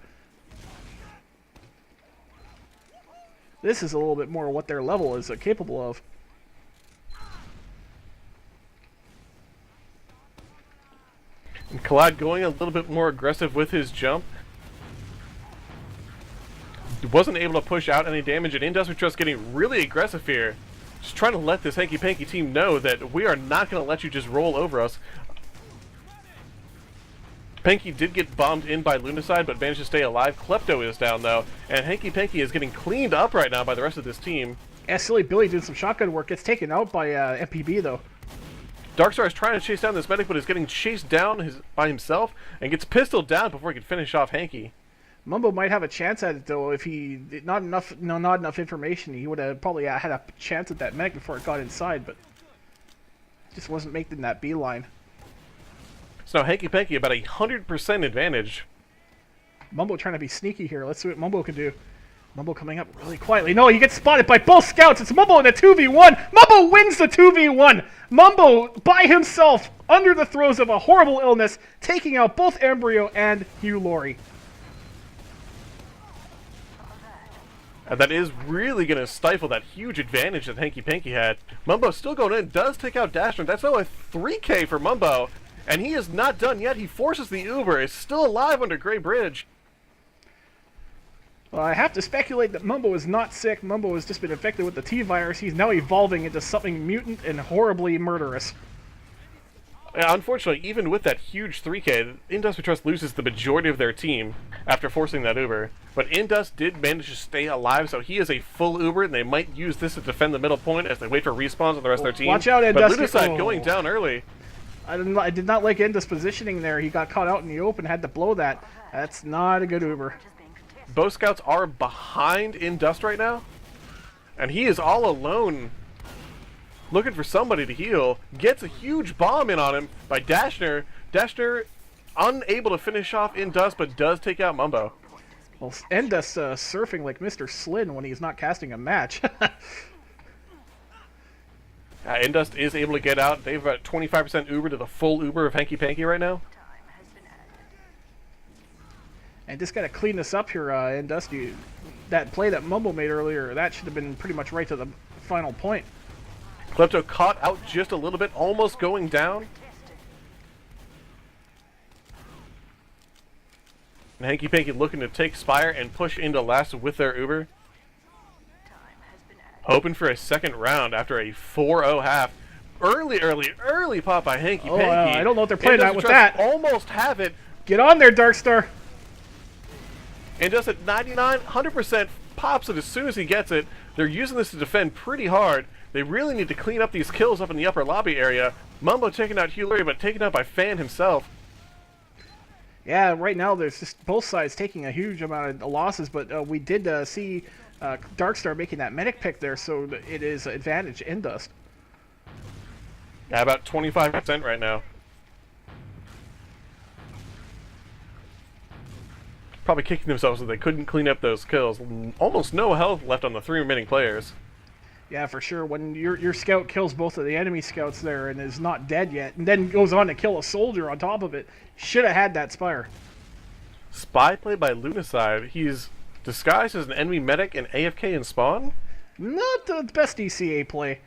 [SPEAKER 1] This is a little bit more what their level is capable of.
[SPEAKER 2] And Collide going a little bit more aggressive with his jump. Wasn't able to push out any damage, and Industrial Trust getting really aggressive here. Just trying to let this Hanky Panky team know that we are not going to let you just roll over us. Panky did get bombed in by Lunacide, but managed to stay alive. Klepto is down, though, and Hanky Panky is getting cleaned up right now by the rest of this team.
[SPEAKER 1] Yeah, Silly Billy doing some shotgun work. Gets taken out by MPB, though.
[SPEAKER 2] Darkstar is trying to chase down this medic, but is getting chased down by himself, and gets pistoled down before he can finish off Hanky.
[SPEAKER 1] Mumbo might have a chance at it, though. If he not enough information, he would have probably had a chance at that medic before it got inside, but just wasn't making that beeline.
[SPEAKER 2] So now Hanky Panky about 100% advantage.
[SPEAKER 1] Mumbo trying to be sneaky here. Let's see what Mumbo can do. Mumbo coming up really quietly. No, he gets spotted by both scouts. It's Mumbo in a 2v1. Mumbo wins the 2v1. Mumbo, by himself, under the throes of a horrible illness, taking out both Embryo and Hugh Lawrie.
[SPEAKER 2] And that is really going to stifle that huge advantage that Hanky Panky had. Mumbo still going in, does take out Dashner. That's now a 3K for Mumbo. And he is not done yet. He forces the Uber. Is still alive under Grey Bridge.
[SPEAKER 1] Well, I have to speculate that Mumbo is not sick. Mumbo has just been infected with the T-virus. He's now evolving into something mutant and horribly murderous.
[SPEAKER 2] Unfortunately, even with that huge 3K, Industrial Trust loses the majority of their team after forcing that Uber. But Indus did manage to stay alive, so he is a full Uber, and they might use this to defend the middle point as they wait for respawns on the rest of their team.
[SPEAKER 1] Watch out,
[SPEAKER 2] But
[SPEAKER 1] Indus.
[SPEAKER 2] Lunacide going down early.
[SPEAKER 1] I did not like Indus positioning there. He got caught out in the open, had to blow that. That's not a good Uber.
[SPEAKER 2] Both scouts are behind Indus right now, and he is all alone looking for somebody to heal. Gets a huge bomb in on him by Dashner. Dashner unable to finish off Indus, but does take out Mumbo.
[SPEAKER 1] Well, Indus surfing like Mr. Slin when he's not casting a match.
[SPEAKER 2] Indus is able to get out. They've got 25% Uber to the full Uber of Hanky Panky right now.
[SPEAKER 1] And just gotta clean this up here, Indus. That play that Mumbo made earlier, that should have been pretty much right to the final point.
[SPEAKER 2] Klepto caught out just a little bit, almost going down. And Hanky Panky looking to take Spire and push into last with their Uber. Hoping for a second round after a 4-0 half. Early pop by Hanky Panky.
[SPEAKER 1] I don't know if they're playing that with that.
[SPEAKER 2] Almost have it.
[SPEAKER 1] Get on there, Darkstar.
[SPEAKER 2] And just at 99, 100% pops it as soon as he gets it. They're using this to defend pretty hard. They really need to clean up these kills up in the upper lobby area. Mumbo taking out Hugh Lawrie, but taken out by Fan himself.
[SPEAKER 1] Yeah, right now there's just both sides taking a huge amount of losses, but we did see Darkstar making that medic pick there, so it is advantage Indust.
[SPEAKER 2] Yeah, about 25% right now. Probably kicking themselves that they couldn't clean up those kills. Almost no health left on the 3 remaining players.
[SPEAKER 1] Yeah, for sure. When your scout kills both of the enemy scouts there and is not dead yet, and then goes on to kill a soldier on top of it, should have had that Spire.
[SPEAKER 2] Spy play by Lunacide. He's disguised as an enemy medic and AFK in spawn?
[SPEAKER 1] Not the best ECA play.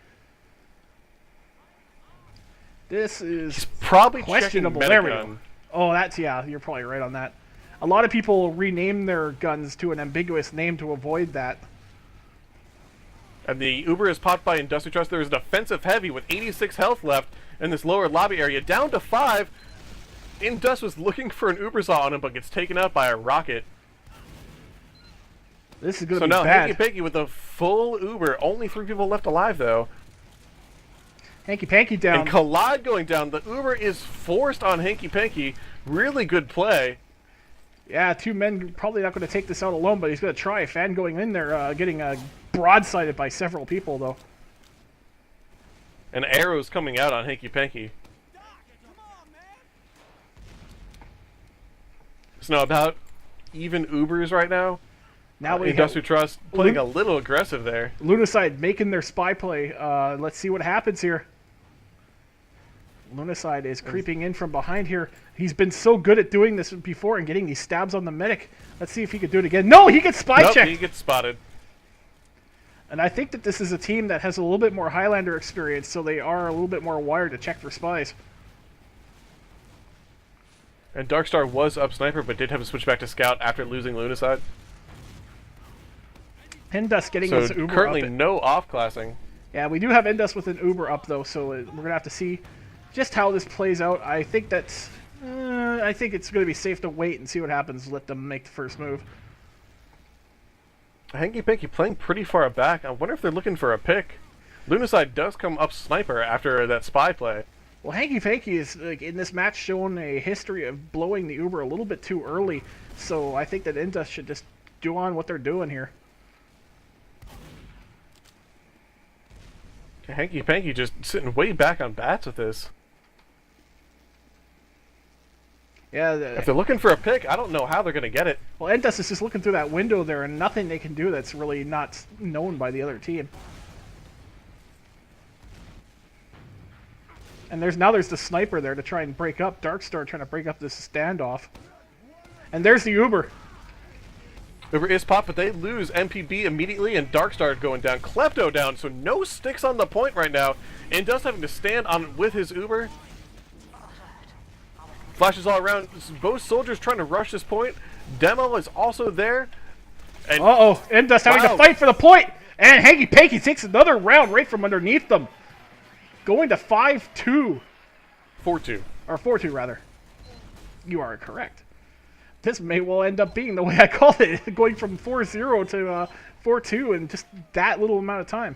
[SPEAKER 1] This is
[SPEAKER 2] probably
[SPEAKER 1] questionable. There we go. Oh, that's, yeah, you're probably right on that. A lot of people rename their guns to an ambiguous name to avoid that.
[SPEAKER 2] And the Uber is popped by Industry Trust. There is an offensive heavy with 86 health left in this lower lobby area. Down to 5. Indust was looking for an Uber saw on him, but gets taken out by a rocket.
[SPEAKER 1] This is going to be
[SPEAKER 2] bad. So now
[SPEAKER 1] bad.
[SPEAKER 2] Hanky Panky with a full Uber. Only 3 people left alive, though.
[SPEAKER 1] Hanky Panky down.
[SPEAKER 2] And Collide going down. The Uber is forced on Hanky Panky. Really good play.
[SPEAKER 1] Yeah, 2 men probably not going to take this out alone, but he's going to try. Fan going in there, getting broadsided by several people, though.
[SPEAKER 2] And arrows coming out on Hanky Panky. It's now about even Ubers right now.
[SPEAKER 1] Now we
[SPEAKER 2] Industry Trust playing a little aggressive there.
[SPEAKER 1] Lunacide making their spy play. Let's see what happens here. Lunacide is creeping in from behind here. He's been so good at doing this before and getting these stabs on the medic. Let's see if he could do it again. No, he gets spy checked.
[SPEAKER 2] He gets spotted.
[SPEAKER 1] And I think that this is a team that has a little bit more Highlander experience, so they are a little bit more wired to check for spies.
[SPEAKER 2] And Darkstar was up sniper, but did have to switch back to scout after losing Lunacide.
[SPEAKER 1] Indust getting
[SPEAKER 2] so
[SPEAKER 1] this Uber
[SPEAKER 2] currently
[SPEAKER 1] up.
[SPEAKER 2] No off-classing.
[SPEAKER 1] Yeah, we do have Indust with an Uber up, though, so we're going to have to see just how this plays out. I think that's... I think it's going to be safe to wait and see what happens. Let them make the first move.
[SPEAKER 2] Hanky Panky playing pretty far back. I wonder if they're looking for a pick. Lunacide does come up sniper after that spy play.
[SPEAKER 1] Well, Hanky Panky is, like, in this match, shown a history of blowing the Uber a little bit too early. So I think that Indust should just do on what they're doing here.
[SPEAKER 2] Hanky Panky just sitting way back on bats with this.
[SPEAKER 1] Yeah.
[SPEAKER 2] If they're looking for a pick, I don't know how they're going to get it.
[SPEAKER 1] Well, Indust is just looking through that window there, and nothing they can do that's really not known by the other team. And there's the sniper there to try and break up. Darkstar trying to break up this standoff. And there's the Uber.
[SPEAKER 2] Uber is popped, but they lose MPB immediately, and Darkstar going down. Klepto down, so no sticks on the point right now. Indust having to stand on with his Uber. Flashes all around. Both soldiers trying to rush this point. Demo is also there. And
[SPEAKER 1] uh-oh, Indust having to fight for the point. And Hanky Panky takes another round right from underneath them. Going to 5-2.
[SPEAKER 2] 4-2.
[SPEAKER 1] Or 4-2, rather. You are correct. This may well end up being the way I called it. Going from 4-0 to 4-2 in just that little amount of time.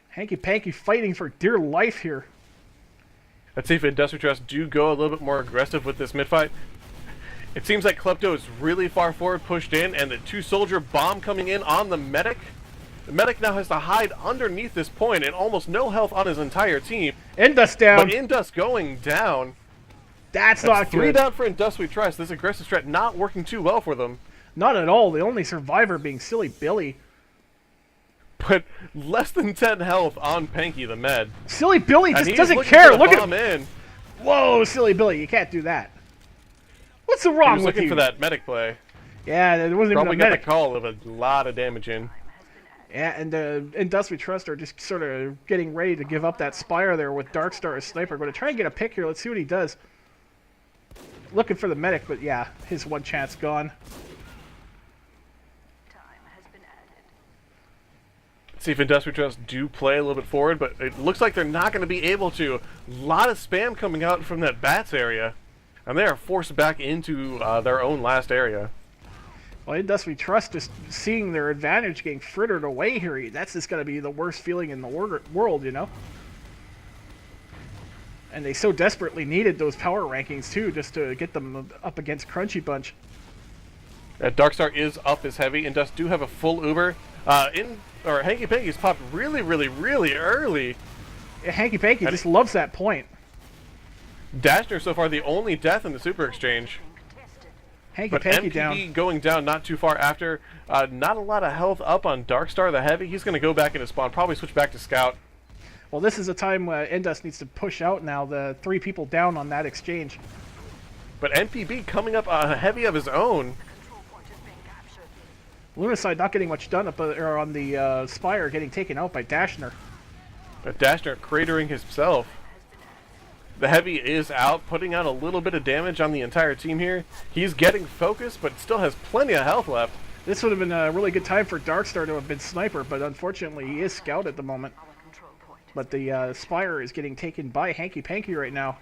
[SPEAKER 1] Hanky Panky fighting for dear life here.
[SPEAKER 2] Let's see if Industry Trust do go a little bit more aggressive with this mid-fight. It seems like Klepto is really far forward, pushed in, and the 2-soldier bomb coming in on the medic. The medic now has to hide underneath this point and almost no health on his entire team.
[SPEAKER 1] Indust down.
[SPEAKER 2] But Indust going down.
[SPEAKER 1] That's not good.
[SPEAKER 2] 3 down for Industry Trust. This aggressive strat not working too well for them.
[SPEAKER 1] Not at all. The only survivor being Silly Billy.
[SPEAKER 2] But less than 10 health on Panky the med.
[SPEAKER 1] Silly Billy just doesn't care. Look at him.
[SPEAKER 2] In.
[SPEAKER 1] Whoa, Silly Billy, you can't do that. What's wrong with you?
[SPEAKER 2] He was looking for that medic play.
[SPEAKER 1] Yeah, there wasn't
[SPEAKER 2] Probably
[SPEAKER 1] even a medic.
[SPEAKER 2] Probably got the call of a lot of damage in.
[SPEAKER 1] Yeah, and Industry Trust are just sort of getting ready to give up that Spire there with Darkstar as sniper. Going to try and get a pick here. Let's see what he does. Looking for the medic, but yeah, his one chance gone.
[SPEAKER 2] See if Industry Trust do play a little bit forward, but it looks like they're not going to be able to. A lot of spam coming out from that bats area, and they are forced back into their own last area.
[SPEAKER 1] Well, Industry Trust just seeing their advantage getting frittered away here. That's just going to be the worst feeling in the world, you know? And they so desperately needed those power rankings too, just to get them up against Crunchy Bunch.
[SPEAKER 2] Darkstar is up as heavy, and Dust do have a full Uber. Hanky Panky's popped really, really, really early.
[SPEAKER 1] Yeah, Hanky Panky just loves that point.
[SPEAKER 2] Dashner so far the only death in the Super Exchange.
[SPEAKER 1] Hanky
[SPEAKER 2] But
[SPEAKER 1] Panky
[SPEAKER 2] MPB
[SPEAKER 1] down.
[SPEAKER 2] going down not too far after. Not a lot of health up on Darkstar the heavy. He's going to go back into spawn, probably switch back to Scout.
[SPEAKER 1] Well, this is a time where Endust needs to push out now, the 3 people down on that exchange.
[SPEAKER 2] But MPB coming up heavy of his own.
[SPEAKER 1] Lunacide not getting much done up on the Spire, getting taken out by Dashner.
[SPEAKER 2] But Dashner cratering himself. The heavy is out, putting out a little bit of damage on the entire team here. He's getting focused, but still has plenty of health left.
[SPEAKER 1] This would have been a really good time for Darkstar to have been Sniper, but unfortunately he is Scout at the moment. But the Spire is getting taken by Hanky Panky right now.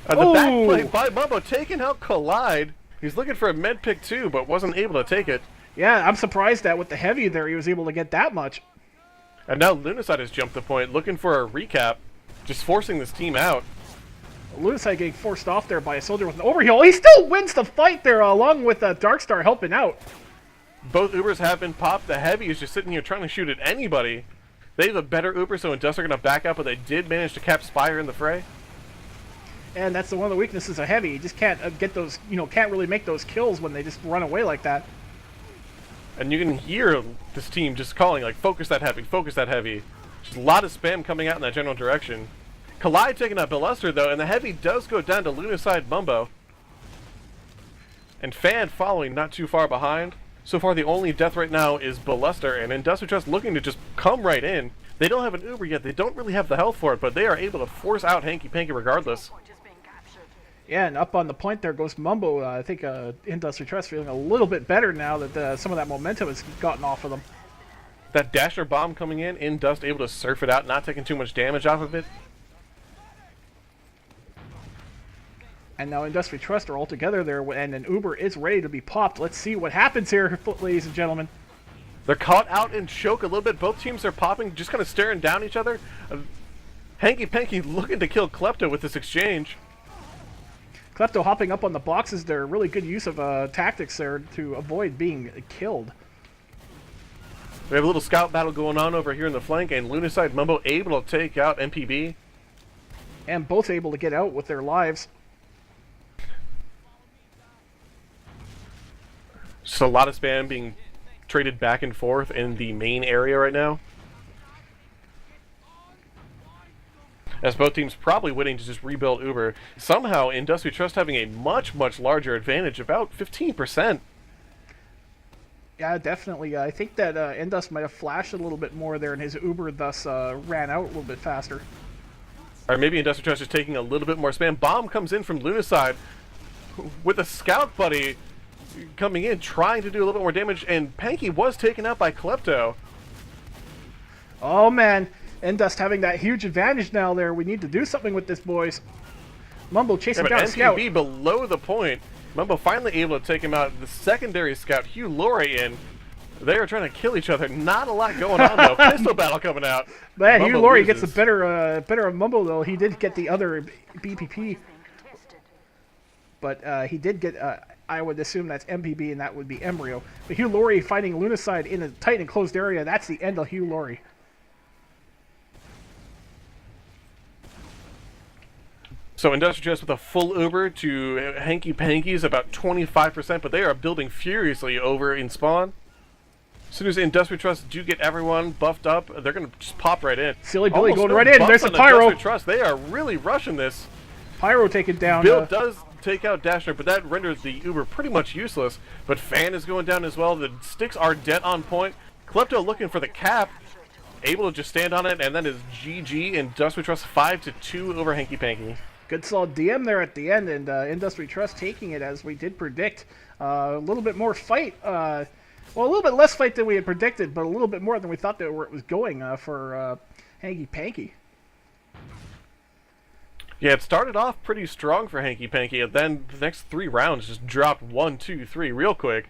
[SPEAKER 2] The back play by Mumbo taking out Collide. He's looking for a med pick too, but wasn't able to take it.
[SPEAKER 1] Yeah, I'm surprised that with the heavy there he was able to get that much.
[SPEAKER 2] And now Lunacide has jumped the point, looking for a recap, just forcing this team out.
[SPEAKER 1] Lunacide getting forced off there by a soldier with an overheal. He still wins the fight there, along with Darkstar helping out.
[SPEAKER 2] Both Ubers have been popped. The heavy is just sitting here trying to shoot at anybody. They have a better Uber, so Dust are going to back up, but they did manage to cap Spire in the fray.
[SPEAKER 1] And that's one of the weaknesses of heavy. You just can't get those, can't really make those kills when they just run away like that.
[SPEAKER 2] And you can hear this team just calling, like, focus that heavy, focus that heavy. Just a lot of spam coming out in that general direction. Collide taking out Beluster, though, and the heavy does go down to Lunacide Mumbo. And Fan following not too far behind. So far, the only death right now is Beluster, and Industrial Trust looking to just come right in. They don't have an Uber yet. They don't really have the health for it, but they are able to force out Hanky Panky regardless.
[SPEAKER 1] Yeah, and up on the point there goes Mumbo. I think Industrial Trust feeling a little bit better now that some of that momentum has gotten off of them.
[SPEAKER 2] That Dasher bomb coming in Dust able to surf it out, not taking too much damage off of it.
[SPEAKER 1] And now Industrial Trust are all together there, and an Uber is ready to be popped. Let's see what happens here, ladies and gentlemen.
[SPEAKER 2] They're caught out in choke a little bit. Both teams are popping, just kind of staring down each other. Hanky Panky looking to kill Klepto with this exchange.
[SPEAKER 1] Klepto hopping up on the boxes there. Really good use of tactics there to avoid being killed.
[SPEAKER 2] We have a little scout battle going on over here in the flank, and Lunacide Mumbo able to take out MPB.
[SPEAKER 1] And both able to get out with their lives.
[SPEAKER 2] Just a lot of spam being traded back and forth in the main area right now. As both teams probably waiting to just rebuild Uber. Somehow, Industrial Trust having a much, much larger advantage, about 15%.
[SPEAKER 1] Yeah, definitely. I think that Endust might have flashed a little bit more there, and his Uber thus ran out a little bit faster.
[SPEAKER 2] Or maybe Industrial Trust is taking a little bit more spam. Bomb comes in from Lunacide with a scout buddy coming in, trying to do a little bit more damage, and Panky was taken out by Klepto.
[SPEAKER 1] Oh man, Endust having that huge advantage now there. We need to do something with this, boys. Mumbo chasing down Scout.
[SPEAKER 2] MPB below the point. Mumbo finally able to take him out. The secondary scout, Hugh Lawrie, in. They are trying to kill each other. Not a lot going on, though. Pistol battle coming out.
[SPEAKER 1] Man, Hugh Lawrie gets the better of Mumbo, though. He did get the other BPP. But he did get, I would assume that's MPB, and that would be Embryo. But Hugh Lawrie fighting Lunacide in a tight and closed area. That's the end of Hugh Lawrie.
[SPEAKER 2] So Industrial Trust with a full Uber to Hanky Panky's about 25%, but they are building furiously over in spawn. As soon as Industrial Trust do get everyone buffed up, they're going to just pop right in.
[SPEAKER 1] Silly Billy going right in. There's the Pyro.
[SPEAKER 2] Industrial Trust, they are really rushing this.
[SPEAKER 1] Pyro taken down.
[SPEAKER 2] Bill does take out Dashner, but that renders the Uber pretty much useless. But Fan is going down as well. The sticks are dead on point. Klepto looking for the cap, able to just stand on it, and that is GG. Industrial Trust 5-2 over Hanky Panky.
[SPEAKER 1] Good solid DM there at the end, and Industrial Trust taking it as we did predict. A little bit more fight. Well, a little bit less fight than we had predicted, but a little bit more than we thought that where it was going for Hanky Panky.
[SPEAKER 2] Yeah, it started off pretty strong for Hanky Panky, and then the next 3 rounds just dropped 1, 2, 3 real quick.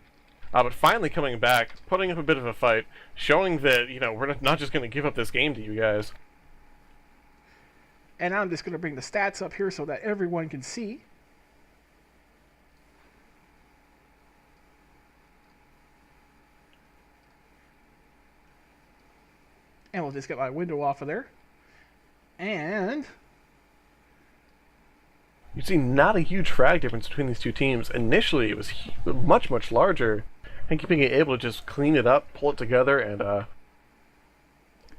[SPEAKER 2] But finally coming back, putting up a bit of a fight, showing that, we're not just going to give up this game to you guys.
[SPEAKER 1] And I'm just going to bring the stats up here so that everyone can see. And we'll just get my window off of there. And
[SPEAKER 2] you see not a huge frag difference between these two teams. Initially, it was much, much larger. Hanky Panky able to just clean it up, pull it together, and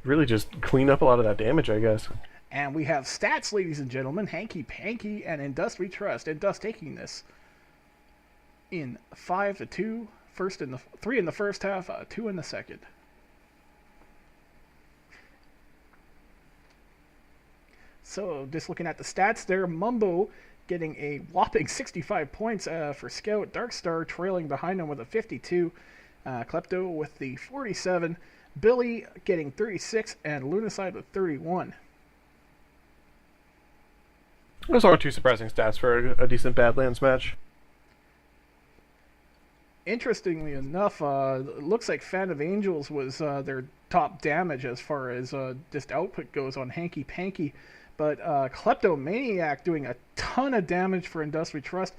[SPEAKER 2] really just clean up a lot of that damage, I guess.
[SPEAKER 1] And we have stats, ladies and gentlemen. Hanky Panky and Indus We Trust. Indus taking this in 5-2. 3 in the first half, 2 in the second. So, just looking at the stats there, Mumbo getting a whopping 65 points for Scout. Darkstar trailing behind him with a 52. Klepto with the 47. Billy getting 36, and Lunacide with 31.
[SPEAKER 2] Those aren't too surprising stats for a decent Badlands match.
[SPEAKER 1] Interestingly enough, it looks like Fan of Angels was their top damage as far as just output goes on Hanky Panky. But Kleptomaniac doing a ton of damage for Indus We Trust.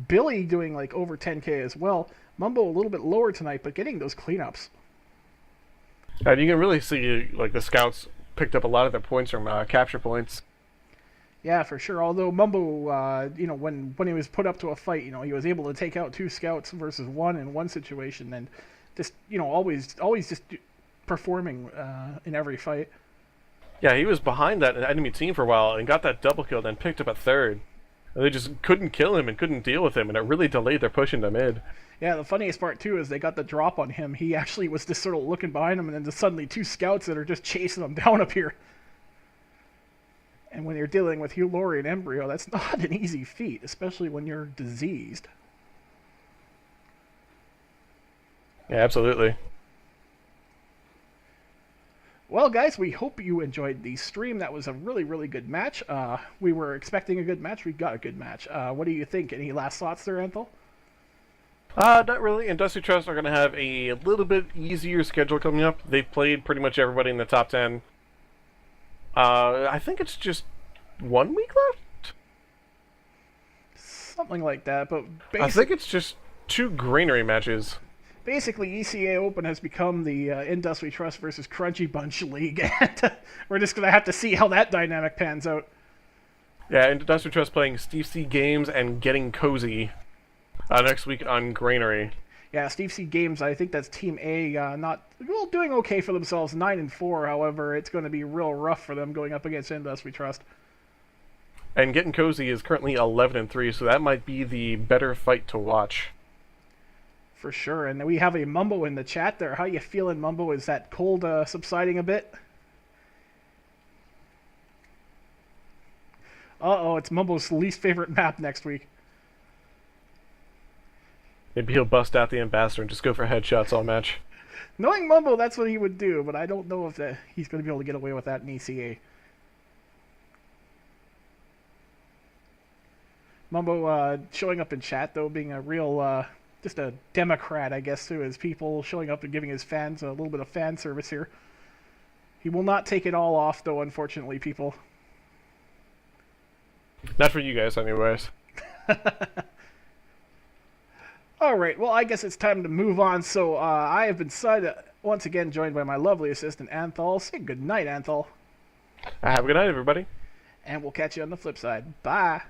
[SPEAKER 1] Billy doing like over 10k as well. Mumbo a little bit lower tonight, but getting those cleanups.
[SPEAKER 2] And you can really see like the scouts picked up a lot of their points from capture points.
[SPEAKER 1] Yeah, for sure. Although Mumbo, when he was put up to a fight, he was able to take out 2 scouts versus 1 in one situation, and just always just performing in every fight.
[SPEAKER 2] Yeah, he was behind that enemy team for a while and got that double kill, then picked up a third. And they just couldn't kill him and couldn't deal with him, and it really delayed their push into mid.
[SPEAKER 1] Yeah, the funniest part, too, is they got the drop on him. He actually was just sort of looking behind him, and then just suddenly 2 scouts that are just chasing him down up here. And when you're dealing with Hugh Lawrie and Embryo, that's not an easy feat, especially when you're diseased.
[SPEAKER 2] Yeah, absolutely.
[SPEAKER 1] Well, guys, we hope you enjoyed the stream. That was a really, really good match. We were expecting a good match. We got a good match. What do you think? Any last thoughts there, Anthel?
[SPEAKER 2] Not really. Indus We Trust are going to have a little bit easier schedule coming up. They've played pretty much everybody in the top 10. I think it's just 1 week left?
[SPEAKER 1] Something like that, but
[SPEAKER 2] I think it's just 2 granary matches.
[SPEAKER 1] Basically, ECA Open has become the Indus We Trust versus Crunchy Bunch League, and we're just going to have to see how that dynamic pans out.
[SPEAKER 2] Yeah, Indus We Trust playing Steve C Games and Getting Cozy next week on Granary.
[SPEAKER 1] Yeah, Steve C Games, I think that's Team A, doing okay for themselves, 9-4. However, it's going to be real rough for them going up against Indus We Trust.
[SPEAKER 2] And Getting Cozy is currently 11-3, so that might be the better fight to watch.
[SPEAKER 1] For sure, and we have a Mumbo in the chat there. How you feeling, Mumbo? Is that cold subsiding a bit? Uh-oh, it's Mumbo's least favorite map next week.
[SPEAKER 2] Maybe he'll bust out the Ambassador and just go for headshots all match.
[SPEAKER 1] Knowing Mumbo, that's what he would do, but I don't know if he's going to be able to get away with that in ECA. Mumbo showing up in chat, though, being a real... just a Democrat, I guess, to his people, showing up and giving his fans a little bit of fan service here. He will not take it all off, though, unfortunately, people.
[SPEAKER 2] Not for you guys, anyways.
[SPEAKER 1] All right, well, I guess it's time to move on. So I have been once again joined by my lovely assistant, Anthol. Say good night, Anthol.
[SPEAKER 2] Have a good night, everybody.
[SPEAKER 1] And we'll catch you on the flip side. Bye.